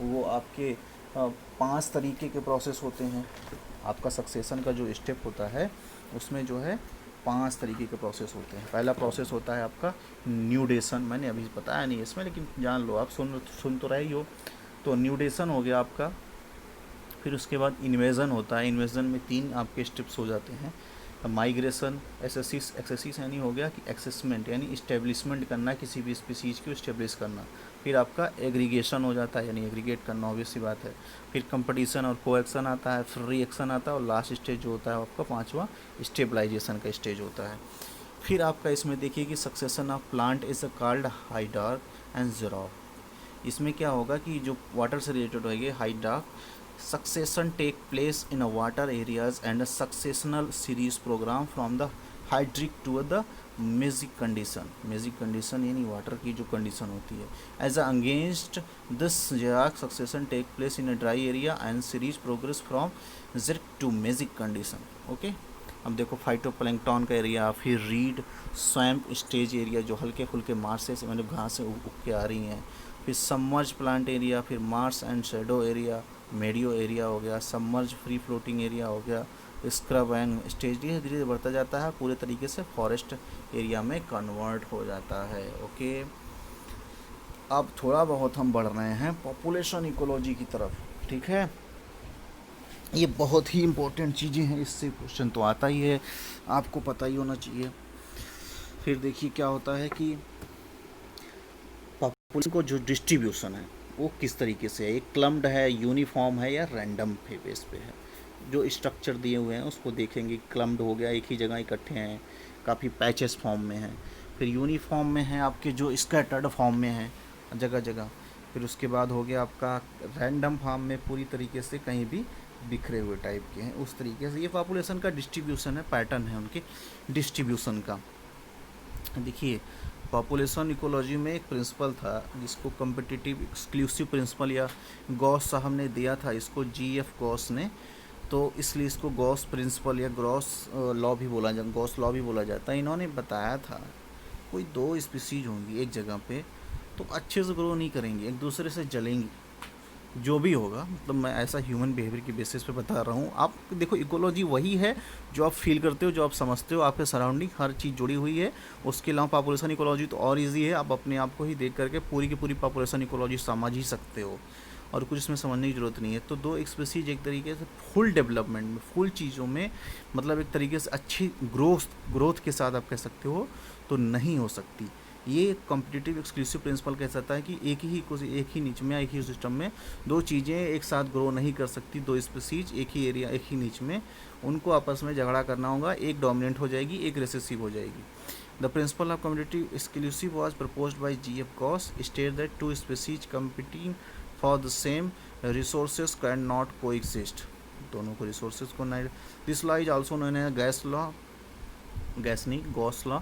वो आपके 5 तरीके के प्रोसेस होते हैं। आपका सक्सेशन का जो स्टेप होता है उसमें जो है 5 तरीके के प्रोसेस होते हैं। पहला प्रोसेस होता है आपका न्यूडेशन, मैंने अभी बताया नहीं इसमें लेकिन जान लो, आप सुन तो रहे ही हो। तो न्यूडेशन हो गया आपका। फिर उसके बाद इन्वेजन होता है, इन्वेजन में 3 आपके स्टेप्स हो जाते हैं। माइग्रेशन, एक्सेसिस, एक्सेसिस यानी हो गया कि एक्सेसमेंट यानी इस्टेब्लिशमेंट करना, किसी भी स्पीसीज को इस्टेब्लिश करना। फिर आपका एग्रीगेशन हो जाता है यानी एग्रीगेट करना, ऑब्वियस सी बात है। फिर कंपटीशन और कोएक्शन आता है, फिर रिएक्शन आता है और लास्ट स्टेज जो होता है आपका 5वां स्टेबलाइजेशन का स्टेज होता है। फिर आपका इसमें देखिए कि succession of plant is called hydrarch and xerarch. इसमें क्या होगा कि जो वाटर से रिलेटेड होगी hydrarch, succession take place in a water areas and a successional series program from the hydric to the mesic condition. Mesic condition यानी वाटर की जो कंडीशन होती है। As against this xerarch succession take place in a dry area and series progress from xeric to mesic condition. Okay, अब देखो फाइटोप्लैंक्टन का एरिया, फिर रीड स्वैम्प स्टेज एरिया जो हल्के फुल्के मार्सेस मतलब घास से उग के आ रही हैं, फिर सबमर्ज प्लांट एरिया, फिर marsh and shadow area, meadow area हो गया, सबमर्ज फ्री फ्लोटिंग एरिया हो गया, स्क्रब एंड स्टेज धीरे धीरे बढ़ता जाता है, पूरे तरीके से फॉरेस्ट एरिया में कन्वर्ट हो जाता है। ओके, अब थोड़ा बहुत हम बढ़ रहे हैं पॉपुलेशन इकोलॉजी की तरफ, ठीक है। ये बहुत ही इम्पोर्टेंट चीज़ें हैं, इससे क्वेश्चन तो आता ही है, आपको पता ही होना चाहिए। फिर देखिए क्या होता है कि पॉपुलेशन को जो डिस्ट्रीब्यूशन है वो किस तरीके से है, एक क्लम्ड है, यूनिफॉर्म है या रैंडम बेस पे है। जो स्ट्रक्चर दिए हुए हैं उसको देखेंगे, क्लम्ड हो गया, एक ही जगह इकट्ठे हैं, काफ़ी पैचेस फॉर्म में हैं। फिर यूनिफॉर्म में है आपके जो स्कैटर्ड फॉर्म में है जगह जगह। फिर उसके बाद हो गया आपका रैंडम फॉर्म में, पूरी तरीके से कहीं भी बिखरे हुए टाइप के हैं, उस तरीके से। ये पॉपुलेशन का डिस्ट्रीब्यूशन है, पैटर्न है उनके डिस्ट्रीब्यूशन का। देखिए पॉपुलेशन इकोलॉजी में एक प्रिंसिपल था जिसको कम्पिटिटिव एक्सक्लूसिव प्रिंसिपल या गॉस साहब ने दिया था, इसको GF गॉस ने, तो इसलिए इसको गॉस प्रिंसिपल या गॉस लॉ भी बोला गॉस लॉ भी बोला जाता है। इन्होंने बताया था कोई 2 स्पीसीज होंगी एक जगह पे तो अच्छे से ग्रो नहीं करेंगी, एक दूसरे से जलेंगी, जो भी होगा, मतलब मैं ऐसा ह्यूमन बिहेवियर की बेसिस पे बता रहा हूँ। आप देखो इकोलॉजी वही है जो आप फील करते हो, जो आप समझते हो, आपके सराउंडिंग हर चीज़ जुड़ी हुई है। उसके अलावा पॉपुलेशन इकोलॉजी तो और इजी है, आप अपने आप को ही देख करके पूरी की पूरी पॉपुलेशन इकोलॉजी समझ ही सकते हो और कुछ इसमें समझने की ज़रूरत नहीं है। तो 2 स्पीसीज एक तरीके से फुल डेवलपमेंट में, फुल चीज़ों में, मतलब एक तरीके से अच्छी ग्रोथ के साथ आप कह सकते हो तो नहीं हो सकती। ये कॉम्पिटिटिव एक्सक्लूसिव प्रिंसिपल कह सकता है कि एक ही निच में, एक ही सिस्टम में 2 चीज़ें एक साथ ग्रो नहीं कर सकती। 2 स्पीसीज एक ही एरिया, एक ही निच में, उनको आपस में झगड़ा करना होगा, एक डोमिनेंट हो जाएगी, एक रिसेसिव हो जाएगी। The principle of competitive exclusive was proposed by GF Gause, state that 2 species competing for the same resources can not coexist. दोनों को रिसोर्सेज को नहीं, this law is also known as gas law, gas नहीं Gause law.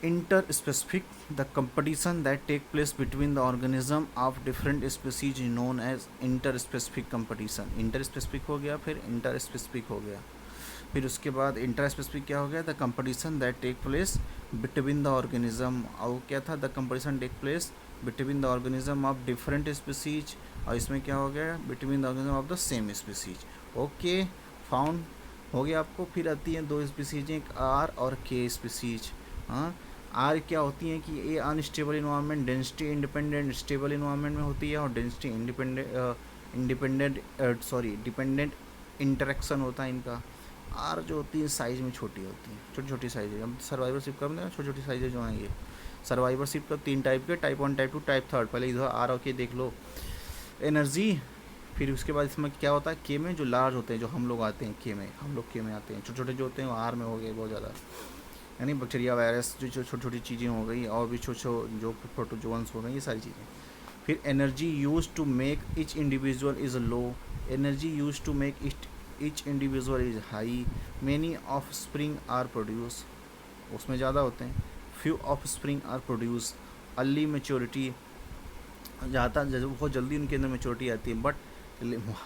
Interspecific, the competition that take place between the organism of different species is known as interspecific competition। interspecific हो गया, फिर interspecific हो गया, फिर उसके बाद इंटरस्पेसिफिक क्या हो गया, the competition that take place between the organism. और क्या था, the competition take place between the organism of different species, और इसमें क्या हो गया, between the organism of the same species. Okay, found हो गया आपको। फिर आती हैं 2 स्पीसीज, एक R और K स्पीसीज। हाँ, आर क्या होती हैं कि ये unstable environment, density independent stable environment में होती है, और डेंसिटी डिपेंडेंट इंटरेक्शन होता है इनका। आर जो होती है साइज़ में छोटी होती है, छोटी छोटी साइज़। हम सर्वाइवरशिप का मतलब छोटी छोटी साइज़ें जो हैं ये सर्वाइवरशिप का 3 टाइप के, टाइप 1, टाइप 2, टाइप 3। पहले इधर आर और के देख लो, एनर्जी। फिर उसके बाद इसमें क्या होता है, के में जो लार्ज होते हैं, जो हम लोग आते हैं के में, हम लोग के में आते हैं, छोटे छोटे जो होते हैं वो आर में हो गए बहुत ज़्यादा, यानी बैक्टीरिया वायरस जो छोटी छोटी चीज़ें हो गई, और भी जो प्रोटोजोन्स हो गई, ये सारी चीज़ें। फिर energy use to make each individual is low, energy use to make each individual is high, many offspring are produce. उसमें ज़्यादा होते हैं। Few offspring are produce, early maturity जाता, बहुत जल्दी उनके अंदर मेच्योरिटी आती है, बट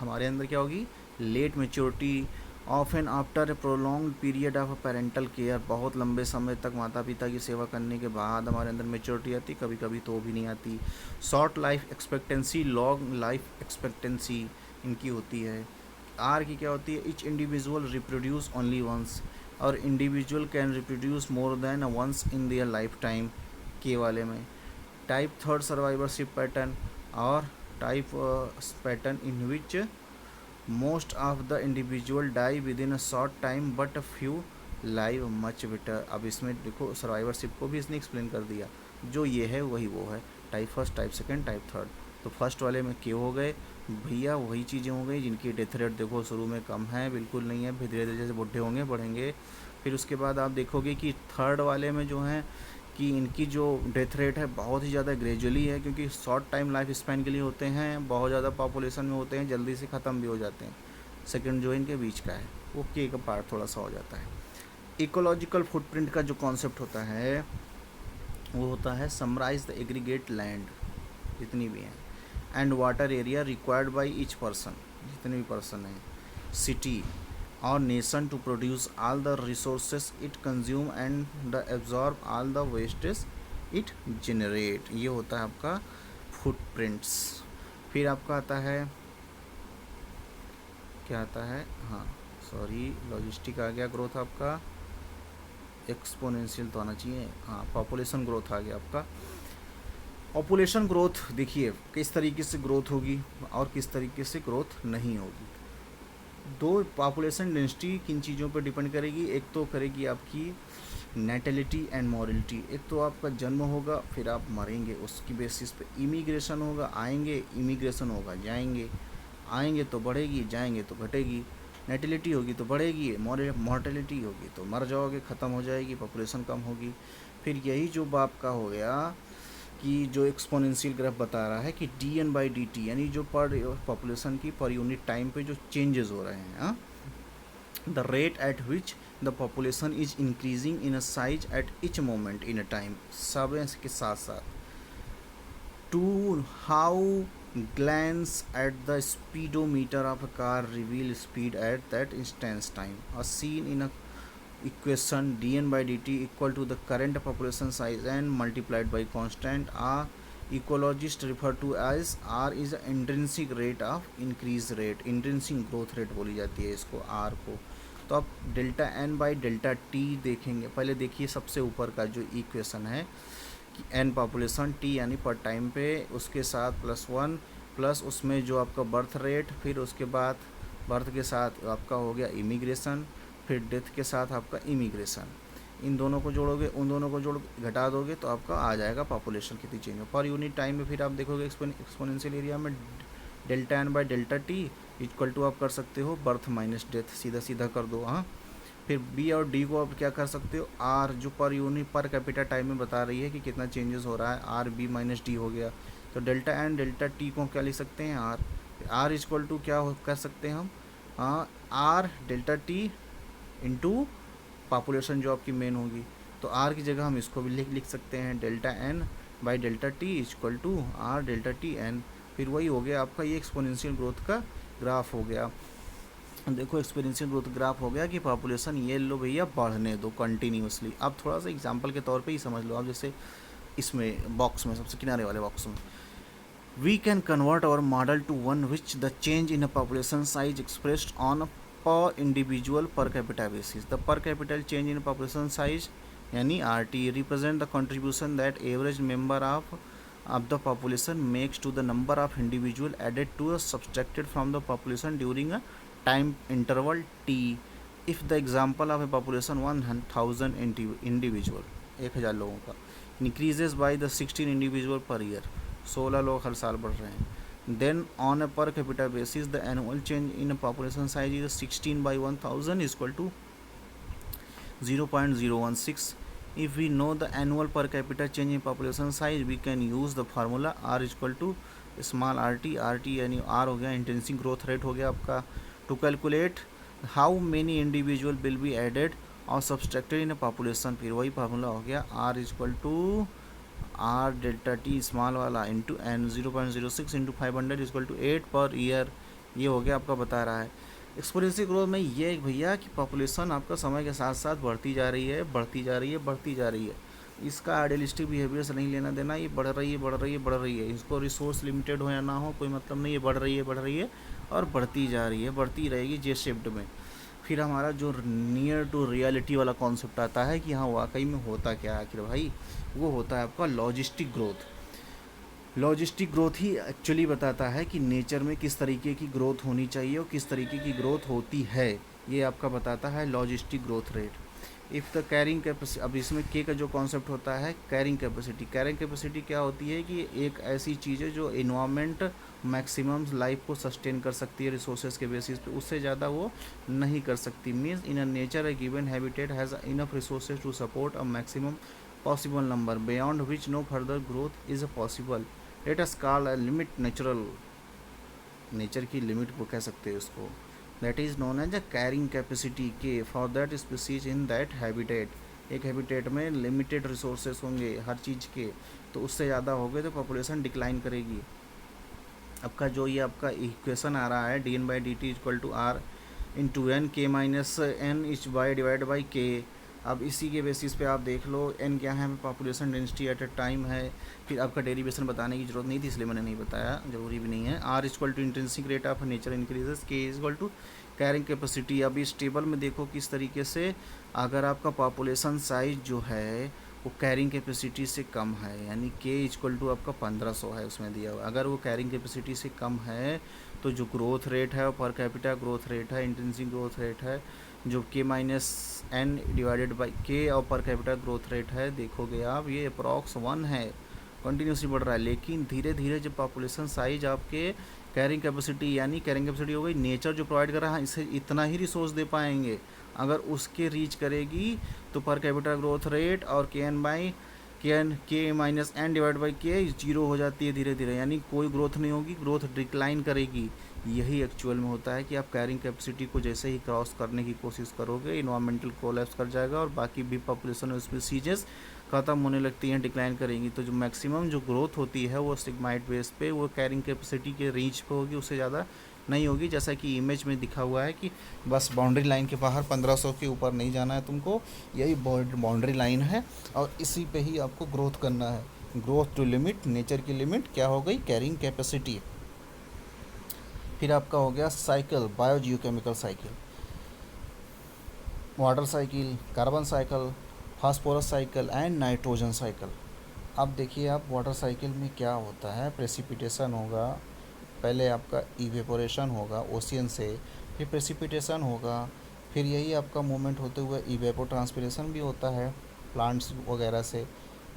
हमारे अंदर क्या होगी, late maturity. Often after a prolonged period of parental care, बहुत लंबे समय तक माता पिता की सेवा करने के बाद हमारे अंदर मेच्योरिटी आती, कभी कभी तो भी नहीं आती। Short life expectancy, long life expectancy इनकी होती है। आर की क्या होती है, each individual reproduce only once, और individual can reproduce more than once in their lifetime, के वाले में। टाइप थर्ड सर्वाइवरशिप पैटर्न, और type pattern in which most of the individual die within a short time but few live much better. अब इसमें देखो सर्वाइवरशिप को भी इसने एक्सप्लेन कर दिया, जो ये है वही वो है, type first, type second, type third. तो फर्स्ट वाले में क्यों हो गए भैया, वही चीज़ें हो गई जिनकी डेथ रेट देखो शुरू में कम है, बिल्कुल नहीं है, फिर धीरे धीरे जैसे बुढ़े होंगे बढ़ेंगे। फिर उसके बाद आप देखोगे कि थर्ड वाले में जो है कि इनकी जो डेथ रेट है बहुत ही ज़्यादा ग्रेजुअली है, क्योंकि शॉर्ट टाइम लाइफ स्पैन के लिए होते हैं, बहुत ज़्यादा पॉपुलेशन में होते हैं, जल्दी से ख़त्म भी हो जाते हैं। सेकंड जो इनके बीच का है वो के का पार्ट थोड़ा सा हो जाता है। इकोलॉजिकल फुटप्रिंट का जो कॉन्सेप्ट होता है वो होता है समराइज द एग्रीगेट लैंड जितनी भी हैं, and water area required by each person, जितने भी पर्सन हैं, सिटी और nation to produce all the resources it consume and the absorb all the wastes it generate। ये होता है आपका फुटप्रिंट्स। फिर आपका आता है, क्या आता है, हाँ सॉरी लॉजिस्टिक आ गया, ग्रोथ आपका एक्सपोनेंशियल तो आना चाहिए, हाँ पॉपुलेशन ग्रोथ आ गया आपका। पॉपुलेशन ग्रोथ देखिए किस तरीके से ग्रोथ होगी और किस तरीके से ग्रोथ नहीं होगी। दो, पॉपुलेशन डेंसिटी किन चीज़ों पर डिपेंड करेगी, एक तो करेगी आपकी नेटेलिटी एंड मॉरलिटी, एक तो आपका जन्म होगा फिर आप मरेंगे, उसकी बेसिस पे इमिग्रेशन होगा, आएंगे, इमिग्रेशन होगा, जाएंगे, आएंगे तो बढ़ेगी, जाएंगे तो घटेगी। नेटेलिटी होगी तो बढ़ेगी, मॉर्टेलिटी होगी तो मर जाओगे, ख़त्म हो जाएगी, पॉपुलेशन कम होगी। फिर यही जो बाप का हो गया कि जो एक्सपोनेंशियल ग्राफ बता रहा है कि dn/dt, यानी जो पर पॉपुलेशन की पर यूनिट टाइम पे जो चेंजेस हो रहे हैं, the rate at which the population is increasing in a size at each moment in a time, सब के साथ साथ। To how glance at the speedometer of a car reveal speed at that instance time, a seen in a equation dn/dt equal to the current population size and multiplied by constant r, ecologist refer to as r is the intrinsic rate of increase rate, intrinsic growth rate बोली जाती है इसको r को। तो आप delta n by delta t देखेंगे, पहले देखिए सबसे ऊपर का जो इक्वेशन है कि n पॉपुलेशन t यानी पर टाइम पे, उसके साथ +1 प्लस उसमें जो आपका बर्थ रेट, फिर उसके बाद बर्थ के साथ आपका हो गया इमिग्रेशन, फिर डेथ के साथ आपका इमिग्रेशन, इन दोनों को जोड़ोगे, उन दोनों को जोड़ घटा दोगे तो आपका आ जाएगा पॉपुलेशन कितनी चेंज हो पर यूनिट टाइम में। फिर आप देखोगे एक्सपोनेंशियल एरिया में delta n by delta t equal to आप कर सकते हो बर्थ माइनस डेथ, सीधा सीधा कर दो। हाँ, फिर b और d को आप क्या कर सकते हो, r जो per unit per capita time में बता रही है कि कितना चेंजेस हो रहा है, आर बी माइनस डी हो गया। तो डेल्टा n डेल्टा t को क्या लिख सकते हैं, r इक्वल टू क्या कर सकते हैं हम, r delta t into population जो आपकी मेन होगी, तो r की जगह हम इसको भी लिख सकते हैं delta n by delta t equal to r delta t n। फिर वही हो गया आपका, ये एक्सपोनेंशियल ग्रोथ का ग्राफ हो गया। देखो एक्सपोनेंशियल ग्रोथ ग्राफ हो गया कि पॉपुलेशन ये लो भैया बढ़ने दो कंटिन्यूसली। अब थोड़ा सा एग्जांपल के तौर पे ही समझ लो आप, जैसे इसमें बॉक्स में सबसे किनारे वाले बॉक्स में, we can convert our model to one which the change in a population size expressed on per individual per capita basis. The per capita change in population size यानी RT represent the contribution that average member of the population makes to the number of individual added to a subtracted from the population during a time interval t. If the example of a population 1000 individual 1000 लोगों का increases by the 16 individual per year, 16 लोग हर साल बढ़ रहे हैं, then on a per capita basis the annual change in a population size is 16 by 1000 is equal to 0.016. If we know the annual per capita change in population size, we can use the formula r is equal to small rt, rt यानी r हो गया इंटेंसिव ग्रोथ रेट हो गया आपका, to calculate how many individual will be added और सब्सट्रैक्टेड इन पॉपुलेशन, फिर वही फार्मूला हो गया R equal to R delta T small वाला into N 0.06 into 500 equal to 8 पर ईयर। ये हो गया आपका बता रहा है। एक्सपोनेंशियल ग्रोथ में ये एक भैया कि पॉपुलेशन आपका समय के साथ साथ बढ़ती जा रही है, बढ़ती जा रही है, बढ़ती जा रही है। इसका आइडियलिस्टिक बिहेवियर से नहीं लेना देना, ये बढ़ रही है, बढ़ रही है, बढ़ रही है। इसको रिसोर्स लिमिटेड हो या ना हो कोई मतलब नहीं है, बढ़ रही है, बढ़ रही है और बढ़ती जा रही है, बढ़ती रहेगी जे शेप्ड में। फिर हमारा जो नियर टू रियलिटी वाला कॉन्सेप्ट आता है कि हाँ वाकई में होता क्या है आखिर भाई, वो होता है आपका लॉजिस्टिक ग्रोथ। लॉजिस्टिक ग्रोथ ही एक्चुअली बताता है कि नेचर में किस तरीके की ग्रोथ होनी चाहिए और किस तरीके की ग्रोथ होती है, ये आपका बताता है logistic growth rate. If the carrying capacity, अब इसमें के का जो कॉन्सेप्ट होता है कैरिंग कैपेसिटी। कैरिंग कैपेसिटी क्या होती है कि एक ऐसी चीज़ है जो इन्वायरमेंट मैक्सिमम लाइफ को सस्टेन कर सकती है रिसोर्सेज के बेसिस पे, उससे ज़्यादा वो नहीं कर सकती। Means in a nature a given habitat has enough resources to support a maximum possible number beyond which no further growth is possible. Let us call a limit natural, nature की लिमिट को कह सकते हैं उसको, that is known as a carrying capacity K for that species in that habitat. एक हैबिटेट में लिमिटेड रिसोर्सेज होंगे हर चीज़ के, तो उससे ज़्यादा हो गए तो पॉपुलेशन डिक्लाइन करेगी। आपका जो ये आपका इक्वेशन आ रहा है D N by D T equal to R into N K minus N each by divide by K. अब इसी के बेसिस पे आप देख लो एन क्या है, population density at A time है। फिर आपका डेरिवेशन बताने की जरूरत नहीं थी इसलिए मैंने नहीं बताया, ज़रूरी भी नहीं है। R equal to intrinsic rate of nature increases, K equal to carrying capacity. अब इस टेबल में देखो किस तरीके से अगर आपका पॉपुलेशन साइज जो है वो कैरिंग कैपेसिटी से कम है, यानी के इक्वल टू आपका 1500 है उसमें दिया हुआ, अगर वो कैरिंग कैपेसिटी से कम है तो जो ग्रोथ रेट है वो पर कैपिटा ग्रोथ रेट है, इंटेंसिव ग्रोथ रेट है जो के माइनस एन डिवाइडेड बाई के और पर कैपिटा ग्रोथ रेट है, देखोगे आप ये अप्रॉक्स 1 है, कंटिन्यूसली बढ़ रहा है। लेकिन धीरे धीरे जब पॉपुलेशन साइज आपके कैरिंग कैपेसिटी, यानी कैरिंग कैपेसिटी हो गई नेचर जो प्रोवाइड कर रहा है इसे इतना ही रिसोर्स दे पाएंगे, अगर उसके रीच करेगी तो पर कैपिटा ग्रोथ रेट और के एन बाई के माइनस एन डिवाइड बाई के जीरो हो जाती है धीरे धीरे, यानी कोई ग्रोथ नहीं होगी, ग्रोथ डिक्लाइन करेगी। यही एक्चुअल में होता है कि आप कैरिंग कैपेसिटी को जैसे ही क्रॉस करने की कोशिश करोगे इन्वायरमेंटल कोलैप्स कर जाएगा और बाकी भी पॉपुलेशन और स्पीसीजेस ख़त्म होने लगती हैं, डिक्लाइन करेंगी। तो जो मैक्सिमम जो ग्रोथ होती है वो सिग्माइड बेस पे वो कैरिंग कैपेसिटी के रीच पे होगी, उससे ज़्यादा नहीं होगी। जैसा कि इमेज में दिखा हुआ है कि बस बाउंड्री लाइन के बाहर 1500 के ऊपर नहीं जाना है तुमको, यही बाउंड्री लाइन है और इसी पे ही आपको ग्रोथ करना है। ग्रोथ टू लिमिट, नेचर की लिमिट क्या हो गई, कैरिंग कैपेसिटी। फिर आपका हो गया cycle, bio geochemical cycle, water cycle, carbon cycle, phosphorus cycle and nitrogen cycle. अब देखिए आप वाटर साइकिल में क्या होता है, प्रेसिपिटेशन होगा, पहले आपका इवेपोरेशन होगा ओशियन से, फिर प्रेसिपिटेशन होगा, फिर यही आपका मूवमेंट होते हुए इवेपो ट्रांसपिरेशन भी होता है प्लांट्स वगैरह से,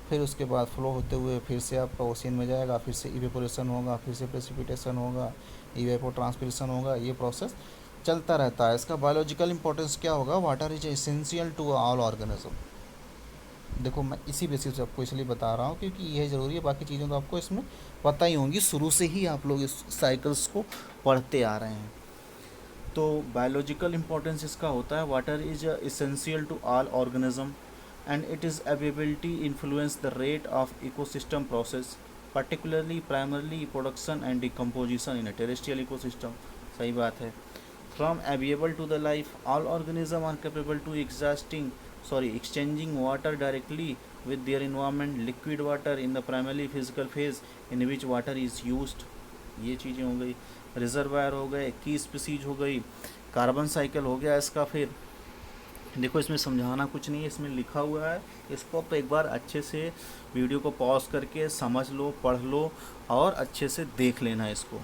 फिर उसके बाद फ्लो होते हुए फिर से आपका ओशियन में जाएगा, फिर से इवेपोरेशन होगा, फिर से प्रेसिपिटेशन होगा, इवेपो ट्रांसपिरेशन होगा, ये प्रोसेस चलता रहता है। इसका बायोलॉजिकल इंपॉर्टेंस क्या होगा, water is essential to all organism. देखो मैं इसी बेसिस से आपको इसलिए बता रहा हूँ क्योंकि यह ज़रूरी है, बाकी चीज़ें तो आपको इसमें पता ही होंगी, शुरू से ही आप लोग इस साइकिल्स को पढ़ते आ रहे हैं। तो बायोलॉजिकल इंपॉर्टेंस इसका होता है water is essential to all organism and it is availability influence the rate of ecosystem process particularly primarily production and decomposition in a terrestrial ecosystem. सही बात है। From available to the life all organism are capable to exchanging water directly with their environment, liquid water in the primarily physical phase in which water is used। ये चीज़ें हो गई, रिजर्वायर हो गए, की स्पीसीज हो गई, कार्बन साइकिल हो गया इसका। फिर देखो इसमें समझाना कुछ नहीं है, इसमें लिखा हुआ है, इसको आप एक बार अच्छे से वीडियो को पॉज करके समझ लो, पढ़ लो और अच्छे से देख लेना इसको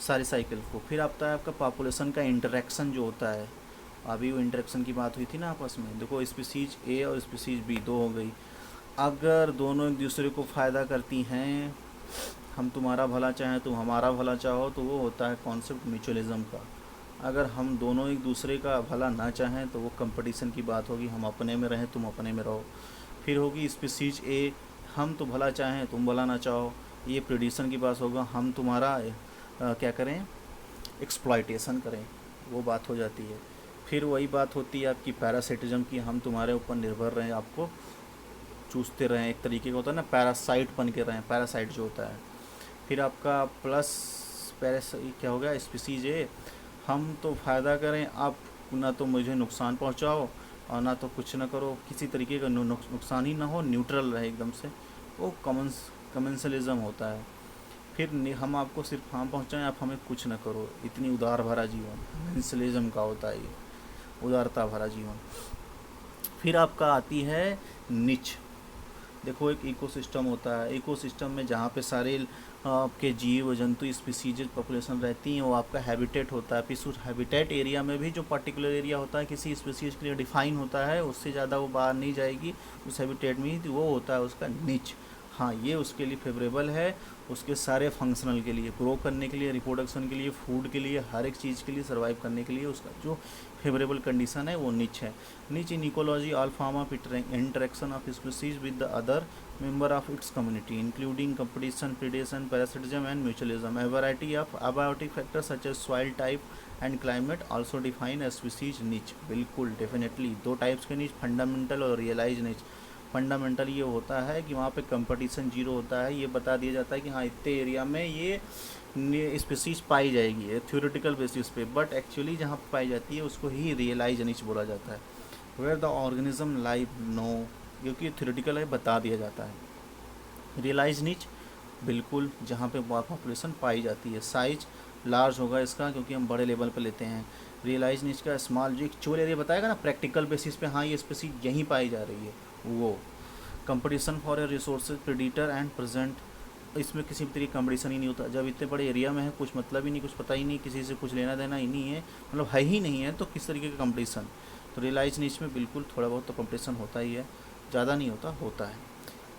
सारी साइकिल को। फिर आता है आपका पॉपुलेशन का इंटरेक्शन जो होता है, अभी वो इंटरेक्शन की बात हुई थी ना आपस में। देखो स्पीसीज ए और स्पीसीज बी दो हो गई, अगर दोनों एक दूसरे को फ़ायदा करती हैं, हम तुम्हारा भला चाहें तुम हमारा भला चाहो, तो वो होता है कॉन्सेप्ट म्यूचुअलिज्म का। अगर हम दोनों एक दूसरे का भला ना चाहें तो वो कंपटीशन की बात होगी, हम अपने में रहें तुम अपने में रहो। फिर होगी स्पीसीज ए, हम तो भला चाहें तुम भला ना चाहो, ये प्रेडिशन की बात होगा, हम तुम्हारा क्या करें, एक्सप्लॉयटेशन करें, वो बात हो जाती है। फिर वही बात होती है आपकी पैरासिटिज्म की, हम तुम्हारे ऊपर निर्भर रहें, आपको चूसते रहें, एक तरीके का होता है ना पैरासाइट बन के रहें, पैरासाइट जो होता है। फिर आपका प्लस पैरास क्या हो गया स्पीसीज ए, हम तो फ़ायदा करें, आप ना तो मुझे नुकसान पहुंचाओ और ना तो कुछ ना करो, किसी तरीके का नुकसान ही ना हो, न्यूट्रल रहे एकदम से, वो कमेंसलिज्म होता है। फिर हम आपको सिर्फ हम पहुँचाएँ, आप हमें कुछ ना करो, इतनी उदार भरा जीवन कमेंसलिज्म का होता है ये, उदारता भरा जीवन। फिर आपका आती है निच। देखो एक इकोसिस्टम होता है, इकोसिस्टम में जहाँ पे सारे आपके जीव जंतु स्पीसीज पॉपुलेशन रहती हैं, वो आपका हैबिटेट होता है। फिर उस हैबिटेट एरिया में भी जो पर्टिकुलर एरिया होता है किसी स्पीसीज के लिए डिफाइन होता है, उससे ज़्यादा वो बाहर नहीं जाएगी उस हैबिटेट में ही, तो वो होता है उसका निच। हाँ, ये उसके लिए फेवरेबल है, उसके सारे फंक्शनल के लिए, ग्रो करने के लिए, रिप्रोडक्शन के लिए, फूड के लिए, हर एक चीज़ के लिए, सर्वाइव करने के लिए उसका जो फेवरेबल कंडीशन है वो निच है। निच in ecology all form of interaction of species with the other member of its community, including competition, predation, parasitism, and mutualism. A variety of abiotic factors such as soil type and climate also define a species niche. बिल्कुल डेफिनेटली दो टाइप्स के niche, फंडामेंटल और रियलाइज niche। फंडामेंटल ये होता है कि वहाँ पे कंपटीशन जीरो होता है, ये बता दिया जाता है कि हाँ इतने एरिया में ये स्पीसीज पाई जाएगी थ्योरेटिकल बेसिस पे, बट एक्चुअली जहाँ पाई जाती है उसको ही रियलाइज निच बोला जाता है। Where the organism live no, क्योंकि थ्योरेटिकल है, बता दिया जाता है। रियलाइज निच बिल्कुल जहाँ पे पॉपुलेशन पाई जाती है। साइज लार्ज होगा इसका क्योंकि हम बड़े लेवल पे लेते हैं। रियलाइज निच का स्मॉल, जो एक्चुअल एरिया बताएगा ना प्रैक्टिकल बेसिस पे, हाँ ये स्पीसीज यहीं पाई जा रही है वो। Competition for a resources predator and present, इसमें किसी भी तरीके कंपटीशन ही नहीं होता। जब इतने बड़े एरिया में है कुछ मतलब ही नहीं, कुछ पता ही नहीं, किसी से कुछ लेना देना ही नहीं है, मतलब है ही नहीं है, तो किस तरीके का कंपटीशन। तो रियलाइज निच में बिल्कुल थोड़ा बहुत तो कंपटीशन होता ही है, ज़्यादा नहीं होता, होता है।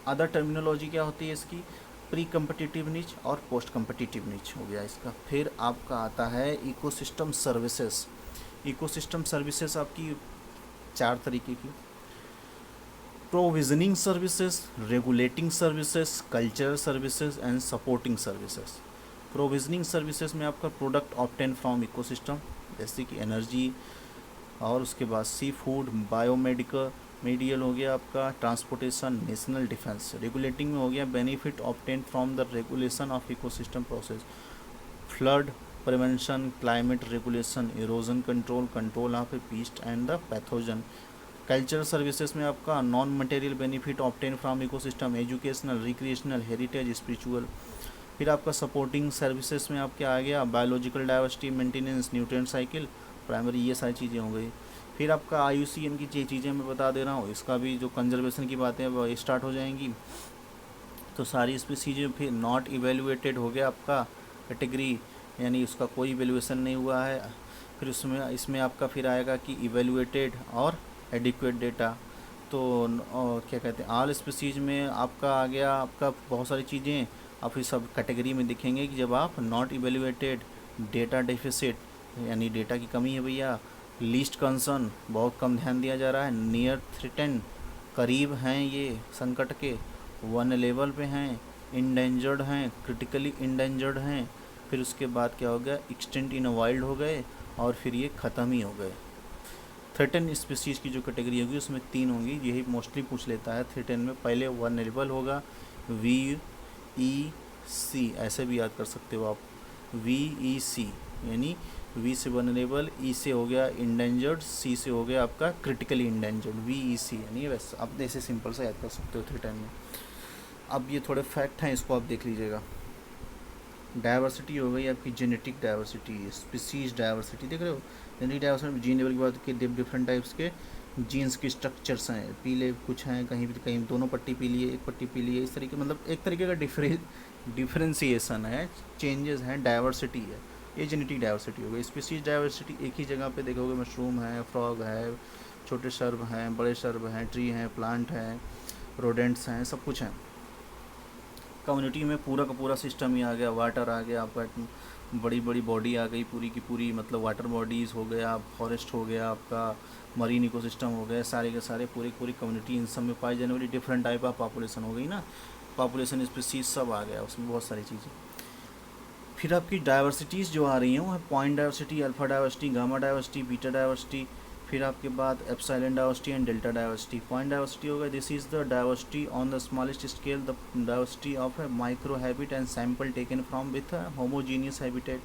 अदर टर्मिनोलॉजी क्या होती है इसकी, प्री कम्पिटिटिव निच और पोस्ट कम्पिटिटिव निच हो गया इसका। फिर आपका आता है इकोसिस्टम सर्विसेज। इकोसिस्टम सर्विसेज आपकी चार तरीके की, provisioning services, regulating services, cultural services and supporting services. Provisioning services में आपका प्रोडक्ट ऑब्टेन फ्रॉम इकोसिस्टम, जैसे कि एनर्जी, और उसके बाद सी फूड, बायोमेडिकल मेडियल हो गया आपका, ट्रांसपोर्टेशन, नेशनल डिफेंस। रेगुलेटिंग में हो गया benefit obtain from the regulation of ecosystem process, flood prevention, climate regulation, erosion control, control of a pest and the pathogen. Cultural services में आपका non material benefit obtain from ecosystem, educational, recreational, heritage, spiritual. फिर आपका सपोर्टिंग सर्विसेज में आपके आ गया biological diversity, maintenance, nutrient cycle, primary, ये सारी चीज़ें हो गई। फिर आपका IUCN की ये चीज़ें मैं बता दे रहा हूँ, इसका भी जो कंजर्वेशन की बातें वो स्टार्ट हो जाएंगी। तो सारी स्पीसीज फिर नॉट इवेल्युएटेड हो गया आपका कैटेगरी, यानी उसका कोई इवेल्युएशन नहीं हुआ है। फिर इसमें आपका फिर आएगा कि इवेल्युएटेड और एडिक्वेट डेटा। तो क्या कहते हैं, ऑल स्पीसीज में आपका आ गया आपका बहुत सारी चीज़ें, आप फिर सब कैटेगरी में दिखेंगे कि जब आप नॉट इवेल्युएटेड, डेटा डेफिसिट यानी डेटा की कमी है भैया, लीस्ट कंसर्न बहुत कम ध्यान दिया जा रहा है, नियर थ्रेटन करीब हैं ये संकट के, वन लेवल पे हैं, इंडेंजर्ड हैं, क्रिटिकली इंडेंजर्ड हैं। फिर उसके बाद क्या हो गया, एक्सटेंट इन वाइल्ड हो गए, और फिर ये ख़त्म ही हो गए। थ्रेटन स्पीसीज़ की जो कैटेगरी होगी उसमें 3 होंगी, यही मोस्टली पूछ लेता है। थ्रेटन में पहले वन लेवल होगा, VEC, ऐसे भी याद कर सकते हो आप, VEC यानी V से वनरेबल, E से हो गया इंडेंजर्ड, C से हो गया आपका क्रिटिकली इंडेंजर्ड, VEC यानी वैसे आप ऐसे सिंपल से याद कर सकते हो थ्रेटन में। अब ये थोड़े फैक्ट हैं, इसको आप देख लीजिएगा। डाइवर्सिटी हो गई आपकी, जेनेटिक डाइवर्सिटी, स्पीसीज डाइवर्सिटी, देख रहे हो। जेनेटिक डाइवर्सिटी जीन लेवल की बात की, डिफरेंट टाइप्स के जीन्स के स्ट्रक्चर्स हैं, पीले कुछ हैं, कहीं दोनों पट्टी पीली है, एक पट्टी पीली है, इस तरीके, मतलब एक तरीके का डिफरेंशिएशन है, चेंजेस हैं, डाइवर्सिटी है, ये जेनेटिक डाइवर्सिटी हो गई। स्पीसीज डाइवर्सिटी एक ही जगह पे देखोगे, मशरूम है, फ्रॉग है, छोटे सर्व हैं, बड़े सर्व हैं, ट्री हैं, प्लांट हैं, रोडेंट्स हैं, सब कुछ हैं। कम्युनिटी में पूरा का पूरा सिस्टम ही आ गया, वाटर आ गया आपका, बड़ी बड़ी बॉडी आ गई पूरी की पूरी, मतलब वाटर बॉडीज़ हो गया, फॉरेस्ट हो गया आपका, मरीन इकोसिस्टम हो गया, सारे के सारे पूरी कम्युनिटी, इन सब में पाई जाने वाली डिफरेंट टाइप ऑफ पॉपुलेशन हो गई ना, पॉपुलेशन स्पीसीज सब आ गया उसमें, बहुत सारी चीज़ें। फिर आपकी डाइवर्सिटीज़ जो आ रही हैं वो है point diversity, alpha diversity, gamma diversity, beta diversity, फिर आपके बाद epsilon diversity and delta diversity. Point diversity होगा this is the diversity on the smallest scale, the diversity of a micro habit and sample taken from with homogeneous habitat.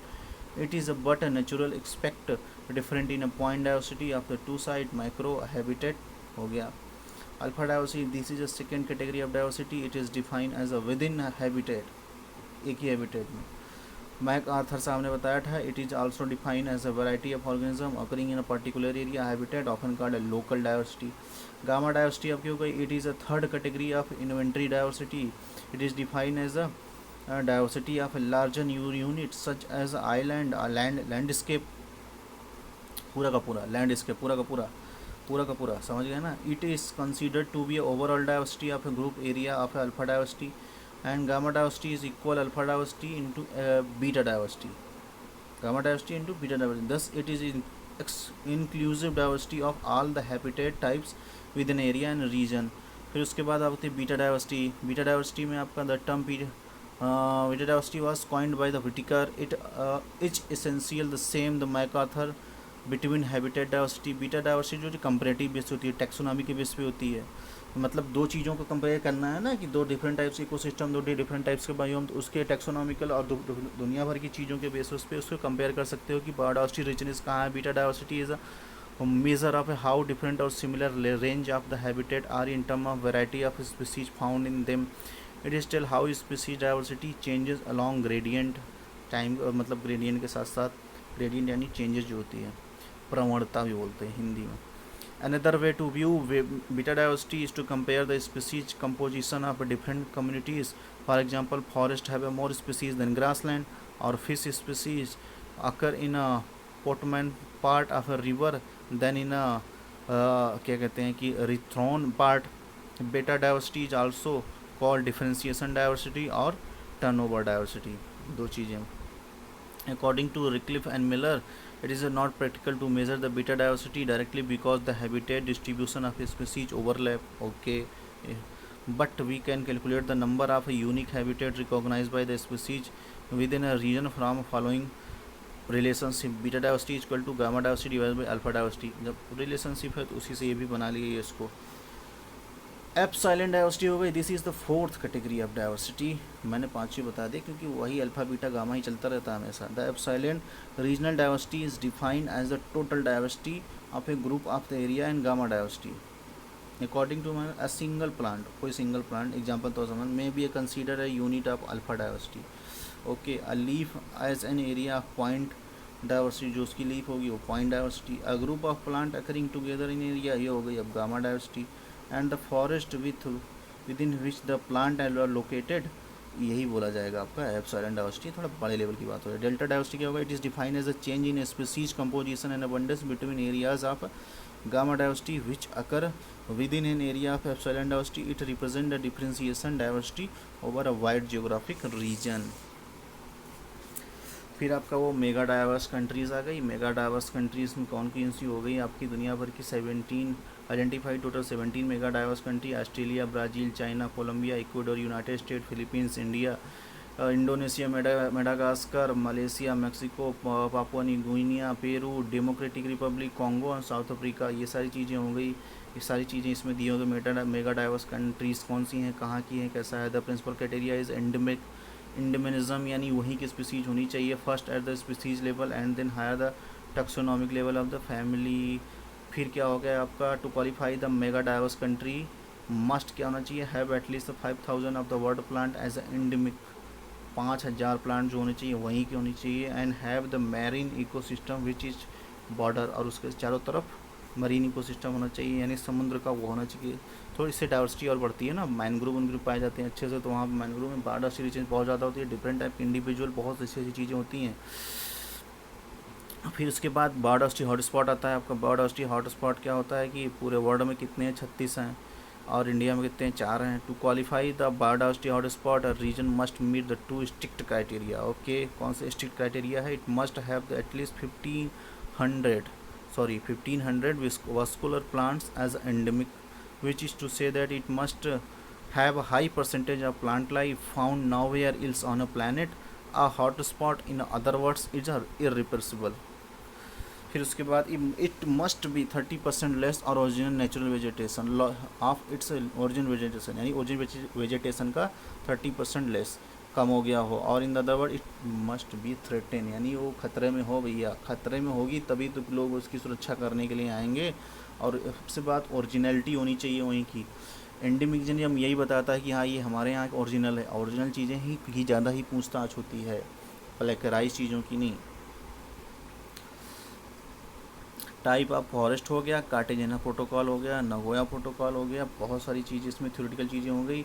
It is but a natural expect different in a point diversity of the two side micro habitat हो गया। Alpha diversity this is a second category of diversity, it is defined as a within habitat, एक ही हैबिटेट में। मैक आर्थर साहब ने बताया था it is also defined as a variety of organism occurring in a particular area habitat often called a local diversity. Gamma diversity आपकी हो गई, it is a third category of inventory diversity, it is defined as a diversity of a larger unit such as island landscape, पूरा का पूरा लैंडस्केप, पूरा का पूरा समझ गए ना। It is considered to be overall diversity of a group area of alpha diversity and gamma diversity is equal alpha diversity into beta diversity, gamma diversity into beta diversity. Thus it is inclusive diversity of all the habitat types within area and region। फिर उसके बाद आती है बीटा डाइवर्सिटी। बीटा डाइवर्सिटी में आपका the term beta diversity was coined by the Whittaker, it is essential the same the MacArthur between habitat diversity। Beta diversity जो कंपेरेटिव बेस होती है, टेक्सोनॉमी के बेस पे होती है, मतलब दो चीज़ों को कंपेयर करना है ना कि दो डिफरेंट टाइप्स के इकोसिस्टम, दो डिफरेंट टाइप्स के बायोम, तो उसके टेक्सोनॉमिकल और दुनिया भर की चीज़ों के बेसिस पे उसको कंपेयर कर सकते हो कि बायोडाइवर्सिटी रिचनेस कहाँ है। Beta diversity is a measure of how different or similar range of the habitat are in terms of variety of species found in them। It is tell how species diversity changes along gradient time, मतलब gradient के साथ साथ gradient यानी changes जो होती है, प्रवणता भी बोलते हैं हिंदी में। Another way to view beta diversity is to compare the species composition of different communities। For example, forests have a more species than grassland, or fish species occur in a potamon part of a river than in a क्या कहते हैं कि rhithron part. Beta diversity is also called differentiation diversity और टर्नओवर डाइवर्सिटी, दो चीज़ें। According to Ricklefs and Miller it is not practical to measure the beta diversity directly because the habitat distribution of species overlap, okay, but we can calculate the number of unique habitat recognized by the species within a region from following relationship. Beta diversity is equal to gamma diversity divide by alpha diversity, जब रिलेशनशिप है तो उसी से ये भी बना लिए इसको। एप्सिलॉन डाइवर्सिटी हो गई, this is the fourth category of diversity. मैंने पाँचवीं बता दी क्योंकि वही अल्फा बीटा गामा ही चलता रहता है हमेशा। The epsilon regional diversity is defined as the total diversity of a group of the area and gamma diversity according to a single plant, कोई सिंगल प्लांट एग्जाम्पल तो समझ मे be a consider a unit of alpha diversity, okay. A leaf as an area of point diversity, जो उसकी लीफ होगी वो point diversity. A group of plant occurring together in area, ये हो गई अब gamma diversity. And the forest within which the plant are located, यही बोला जाएगा आपका एप्सिलॉन डाइवर्सिटी, थोड़ा बड़े लेवल की बात हो रही है। डेल्टा डाइवर्सिटी क्या होगा, it is defined as a change in species composition and abundance between areas of gamma diversity which occur within an area of epsilon diversity, it represent the differentiation diversity over a wide geographic region। फिर आपका वो मेगा डाइवर्स कंट्रीज़ आ गई। मेगा डाइवर्स कंट्रीज़ में कौन कौन सी हो गई आपकी, दुनिया भर की 17 identified, total 17 mega diverse country. Australia, Brazil, China, Colombia, Ecuador, United State, Philippines, India, Indonesia, Madagascar, Malaysia, Mexico, Papua New Guinea, Peru, Democratic Republic Congo और साउथ अफ्रीका, ये सारी चीज़ें हो गई। ये सारी चीज़ें इसमें दी होंगी। मेगा डाइवर्स कंट्रीज़ कौन सी हैं, कहाँ की हैं, कैसा है। The principal criteria is endemism, यानी वहीं की स्पीसीज होनी चाहिए first at the species level and then higher the taxonomic level of the family. फिर क्या हो गया आपका, to qualify the mega diverse country must क्या होना चाहिए, have at least 5000 of the world plant as a endemic, 5000 plant जो होने चाहिए वहीं की होनी चाहिए। And have the marine ecosystem which is border, और उसके चारों तरफ मरीन इकोसिस्टम होना चाहिए, यानी समुद्र का वो होना चाहिए। थोड़ी इससे डाइवर्सिटी और बढ़ती है ना, मैनग्रोव वनग्रोव पाए जाते हैं अच्छे से, तो वहाँ पर मैनग्रोव में बायोडाइवर्सिटी रिचनेस बहुत ज़्यादा होती है, डिफरेंट टाइप के इंडिविजुअल बहुत अच्छी अच्छी चीज़ें होती हैं। फिर उसके बाद बायोडाइवर्सिटी हॉटस्पॉट आता है आपका। बायोडाइवर्सिटी हॉटस्पॉट क्या होता है कि पूरे वर्ल्ड में कितने हैं, 36 हैं, और इंडिया में कितने हैं, 4 हैं। To qualify the biodiversity hotspot a region must meet the 2 strict criteria, okay. कौन से स्ट्रिक्ट क्राइटेरिया है, it must have at least 1500 vascular plants as endemic, which is to say that it must have a high percentage of plant life found nowhere else on a planet a hot spot, in other words is irreversible. फिर उसके बाद इट मस्ट बी 30% लेस और original natural vegetation of its original vegetation, यानी ओरिजिनल वेजिटेशन का 30% लेस कम हो गया हो। और in other word it must be threaten, यानी वो खतरे में हो भैया, खतरे में होगी तभी तो लोग उसकी सुरक्षा करने के लिए आएंगे। और सबसे बात ओरिजिनलिटी होनी चाहिए वहीं की। एंडेमिक हम यही बताता है कि हाँ ये हमारे यहाँ ओरिजिनल है, ओरिजिनल चीज़ें ही ज़्यादा ही पूछताछ होती है, प्लेकराइज चीज़ों की नहीं। टाइप ऑफ फॉरेस्ट हो गया, कार्टेजेना प्रोटोकॉल हो गया, नगोया प्रोटोकॉल हो गया, बहुत सारी चीज़ें इसमें थ्योरेटिकल चीज़ें हो गई।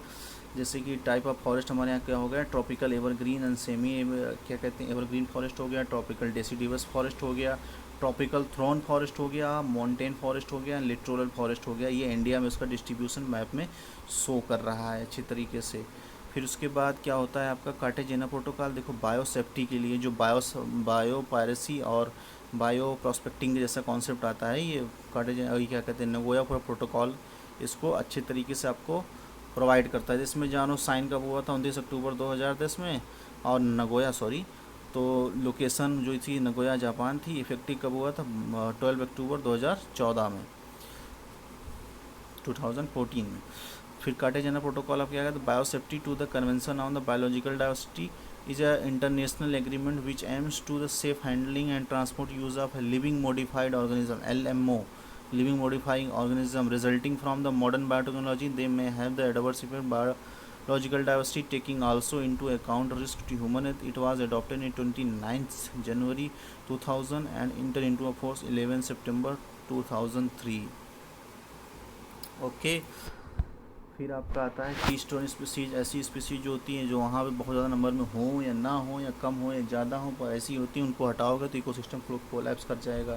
जैसे कि टाइप ऑफ फॉरेस्ट हमारे यहाँ क्या हो गया, ट्रॉपिकल एवरग्रीन एंड सेमी क्या कहते हैं एवरग्रीन फॉरेस्ट हो गया, ट्रॉपिकल डेसिडिवस फॉरेस्ट हो गया, ट्रॉपिकल थ्रोन फॉरेस्ट हो गया, माउंटेन फॉरेस्ट हो गया, लिटोरल फॉरेस्ट हो गया। ये इंडिया में उसका डिस्ट्रीब्यूशन मैप में शो कर रहा है अच्छी तरीके से। फिर उसके बाद क्या होता है आपका कार्टेजेना प्रोटोकॉल, देखो बायो सेफ्टी के लिए जो बायो पायरेसी और बायो प्रॉस्पेक्टिंग जैसा कॉन्सेप्ट आता है, ये कार्टेजेना क्या कहते हैं नगोया प्रोटोकॉल इसको अच्छे तरीके से आपको प्रोवाइड करता है। जिसमें जानो साइन कब हुआ था 29 अक्टूबर 2010 में, और नगोया तो लोकेशन जो थी नगोया जापान थी, इफेक्टिव कब हुआ था 12 अक्टूबर 2014 में 2014 में। फिर कार्टेजेना प्रोटोकॉल आप क्या कहते हैं, bio safety to the convention on the biological diversity is a international agreement which aims to the safe handling and transport use of living modified organism LMO, living modifying organism resulting from the modern biotechnology. They may have the adverse effect biological diversity, taking also into account risk to human health. It was adopted in 29th January 2000 and entered into a force 11 September 2003. Okay. फिर आपका आता है कीस्टोन स्पीसीज, ऐसी स्पीसीज जो होती हैं जो वहाँ पे बहुत ज़्यादा नंबर में हो या ना हो या कम हो या ज़्यादा हो, पर ऐसी होती हैं उनको हटाओगे तो इकोसिस्टम कोलैप्स कर जाएगा।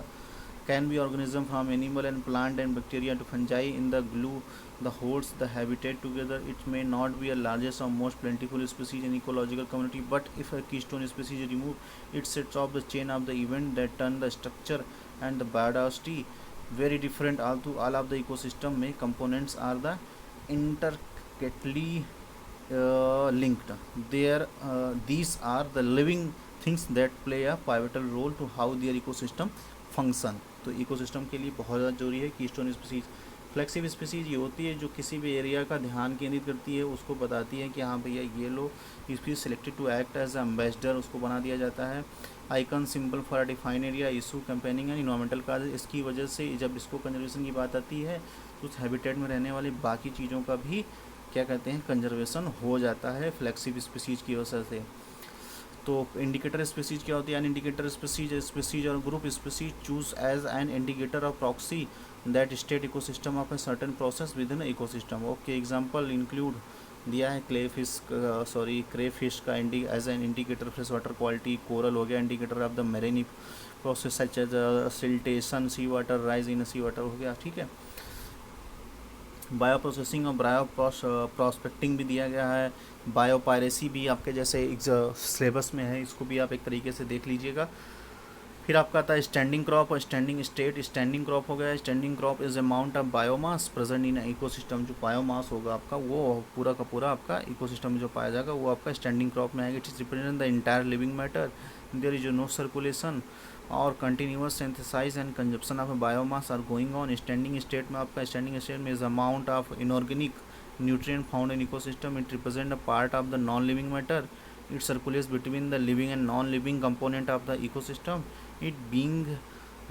Can be organism from animal and plant and bacteria to fungi in the glue the holds the habitat together. It may not be a largest और most plentiful species in ecological community, but if a keystone species remove it sets off the chain of the event that turn the structure and the biodiversity very different all of the ecosystem में components are the intricately linked. These are the living things that play a pivotal role to how their ecosystem function. तो इकोसिस्टम के लिए बहुत ज़्यादा जरूरी है कीस्टोन स्पीसीज। फ्लेक्सिव स्पीसीज ये होती है जो किसी भी एरिया का ध्यान केंद्रित करती है, उसको बताती है कि हाँ भैया ये लो species selected to act as ambassador, उसको बना दिया जाता है। Icon symbol for define area issue campaigning and environmental cause. इसकी वजह से जब इसको कंजर्वेशन की बात आती है तो उस हैबिटेट में रहने वाली बाकी चीज़ों का भी क्या कहते हैं कंजर्वेशन हो जाता है फ्लेक्सिव स्पीसीज की वजह से। तो इंडिकेटर स्पीसीज क्या होती है, इंडिकेटर स्पीसीज और group species choose as an indicator of proxy that state ecosystem of a certain process within ecosystem. Okay, example include दिया है क्रेफिश का as an indicator fresh water quality, coral हो गया indicator of the marine process such as siltation, sea water rise in sea water हो गया, ठीक है। बायो प्रोसेसिंग और बायो प्रॉस्पेक्टिंग भी दिया गया है। बायो पायरेसी भी आपके जैसे सिलेबस में है, इसको भी आप एक तरीके से देख लीजिएगा। फिर आपका आता है स्टैंडिंग क्रॉप और स्टैंडिंग स्टेट। स्टैंडिंग क्रॉप हो गया, standing crop is amount of biomass present in ecosystem. जो बायोमास होगा आपका वो पूरा का पूरा आपका इकोसिस्टम में जो पाया जाएगा वो आपका स्टैंडिंग क्रॉप में आएगा। It is represent the entire living matter, there is no circulation और continuous synthesize and consumption of biomass are going on. Standing state में आपका स्टैंडिंग स्टेट में is amount of inorganic nutrient found in ecosystem. It represent a part of the non living matter. It circulates between the living and non-living component of the ecosystem. It being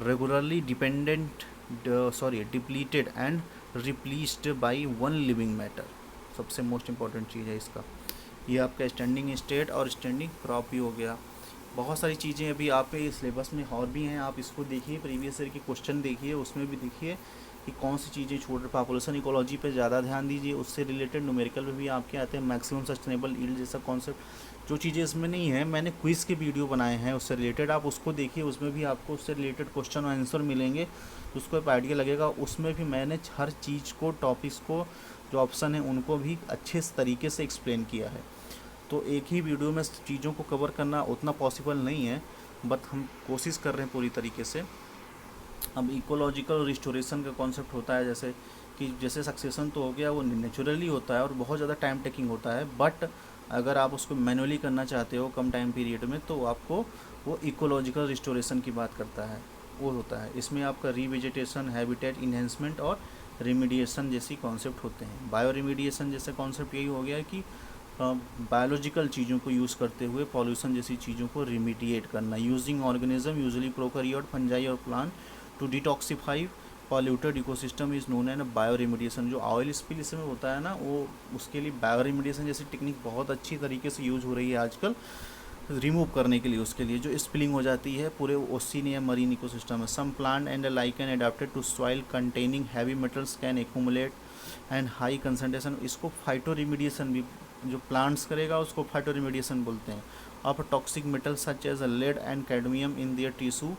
regularly depleted and replaced by one living matter. सबसे मोस्ट इम्पॉर्टेंट चीज़ है इसका, ये आपका स्टैंडिंग स्टेट और स्टैंडिंग क्रॉप भी हो गया। बहुत सारी चीज़ें अभी आपके सिलेबस में और भी हैं, आप इसको देखिए, प्रीवियस ईयर के क्वेश्चन देखिए, उसमें भी देखिए कि कौन सी चीज़ें छोड़ रहे। पॉपुलेशन इकोलॉजी पे ज़्यादा ध्यान दीजिए, उससे रिलेटेड न्यूमेरिकल में भी आपके आते हैं। मैक्सिमम सस्टेनेबल यील्ड जैसा कॉन्सेप्ट जो चीज़ें इसमें नहीं है, मैंने क्विज़ के वीडियो बनाए हैं उससे रिलेटेड, आप उसको देखिए, उसमें भी आपको उससे रिलेटेड क्वेश्चन और आंसर मिलेंगे, उसको एक आइडिया लगेगा। उसमें भी मैंने हर चीज़ को, टॉपिक्स को, जो ऑप्शन है उनको भी अच्छे तरीके से एक्सप्लेन किया है। तो एक ही वीडियो में चीज़ों को कवर करना उतना पॉसिबल नहीं है, बट हम कोशिश कर रहे हैं पूरी तरीके से। अब इकोलॉजिकल रिस्टोरेशन का कॉन्सेप्ट होता है जैसे सक्सेशन तो हो गया, वो नेचुरली होता है और बहुत ज़्यादा टाइम टेकिंग होता है, बट अगर आप उसको मैनुअली करना चाहते हो कम टाइम पीरियड में, तो आपको वो इकोलॉजिकल रिस्टोरेशन की बात करता है, वो होता है। इसमें आपका रीवेजिटेशन, हैबिटेट इन्हेंसमेंट और रिमीडिएशन जैसी कॉन्सेप्ट होते हैं। बायो रिमीडिएशन जैसे कॉन्सेप्ट यही हो गया कि बायोलॉजिकल चीज़ों को यूज़ करते हुए पॉल्यूशन जैसी चीज़ों को रिमीडिएट करना, using organism usually prokaryote, fungi और plant to detoxify polluted ecosystem is known and bioremediation. जो ऑयल स्पिल इसमें होता है ना, वो उसके लिए बायो रिमीडिएशन जैसी टेक्निक बहुत अच्छी तरीके से यूज़ हो रही है आजकल, रिमूव करने के लिए, उसके लिए जो स्पिलिंग हो जाती है पूरे ओशियन या मरीन इकोसिस्टम में। Some plant and lichen adapted to soil containing heavy metals can accumulate and high concentration. इसको फाइटो रिमीडिएशन भी जो प्लांट्स करेगा उसको फाइटो रिमीडिएशन बोलते हैं। Of toxic metals such as lead and cadmium in their tissue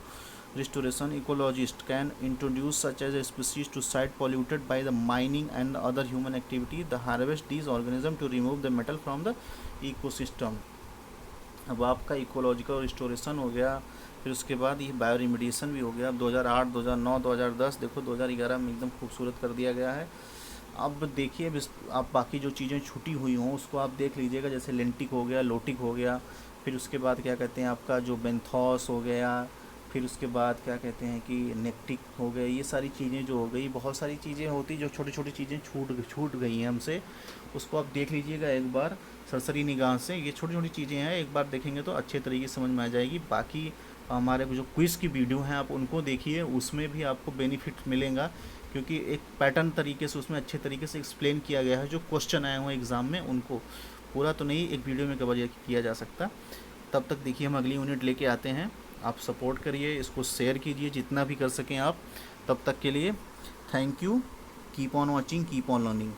restoration, ecologist can introduce such as a species to site polluted by the mining and other human activity, the harvest these organisms to remove the metal from the ecosystem। अब आपका इकोलॉजिकल रिस्टोरेशन हो गया, फिर उसके बाद ये बायो रिमीडिएशन भी हो गया। अब 2008, 2009, 2010, देखो 2011 में एकदम खूबसूरत कर दिया गया है। अब देखिए आप बाकी जो चीज़ें छूटी हुई हों उसको आप देख लीजिएगा, जैसे लेंटिक हो गया, लोटिक हो गया, फिर उसके बाद क्या कहते हैं आपका जो बेंथॉस हो गया, फिर उसके बाद क्या कहते हैं कि नेक्टिक हो गए। ये सारी चीज़ें जो हो गई, बहुत सारी चीज़ें होती जो छोटी छोटी चीज़ें छूट गई हैं हमसे, उसको आप देख लीजिएगा एक बार सरसरी निगाह से। ये छोटी छोटी चीज़ें हैं, एक बार देखेंगे तो अच्छे तरीके से समझ में आ जाएगी। बाकी हमारे जो क्विज़ की वीडियो हैं आप उनको देखिए, उसमें भी आपको बेनिफिट मिलेगा, क्योंकि एक पैटर्न तरीके से उसमें अच्छे तरीके से एक्सप्लेन किया गया है। जो क्वेश्चन आए हुए एग्ज़ाम में उनको पूरा तो नहीं एक वीडियो में कवर किया जा सकता। तब तक देखिए हम अगली यूनिट लेके आते हैं, आप सपोर्ट करिए, इसको शेयर कीजिए जितना भी कर सकें आप। तब तक के लिए thank you, keep on watching, keep on learning.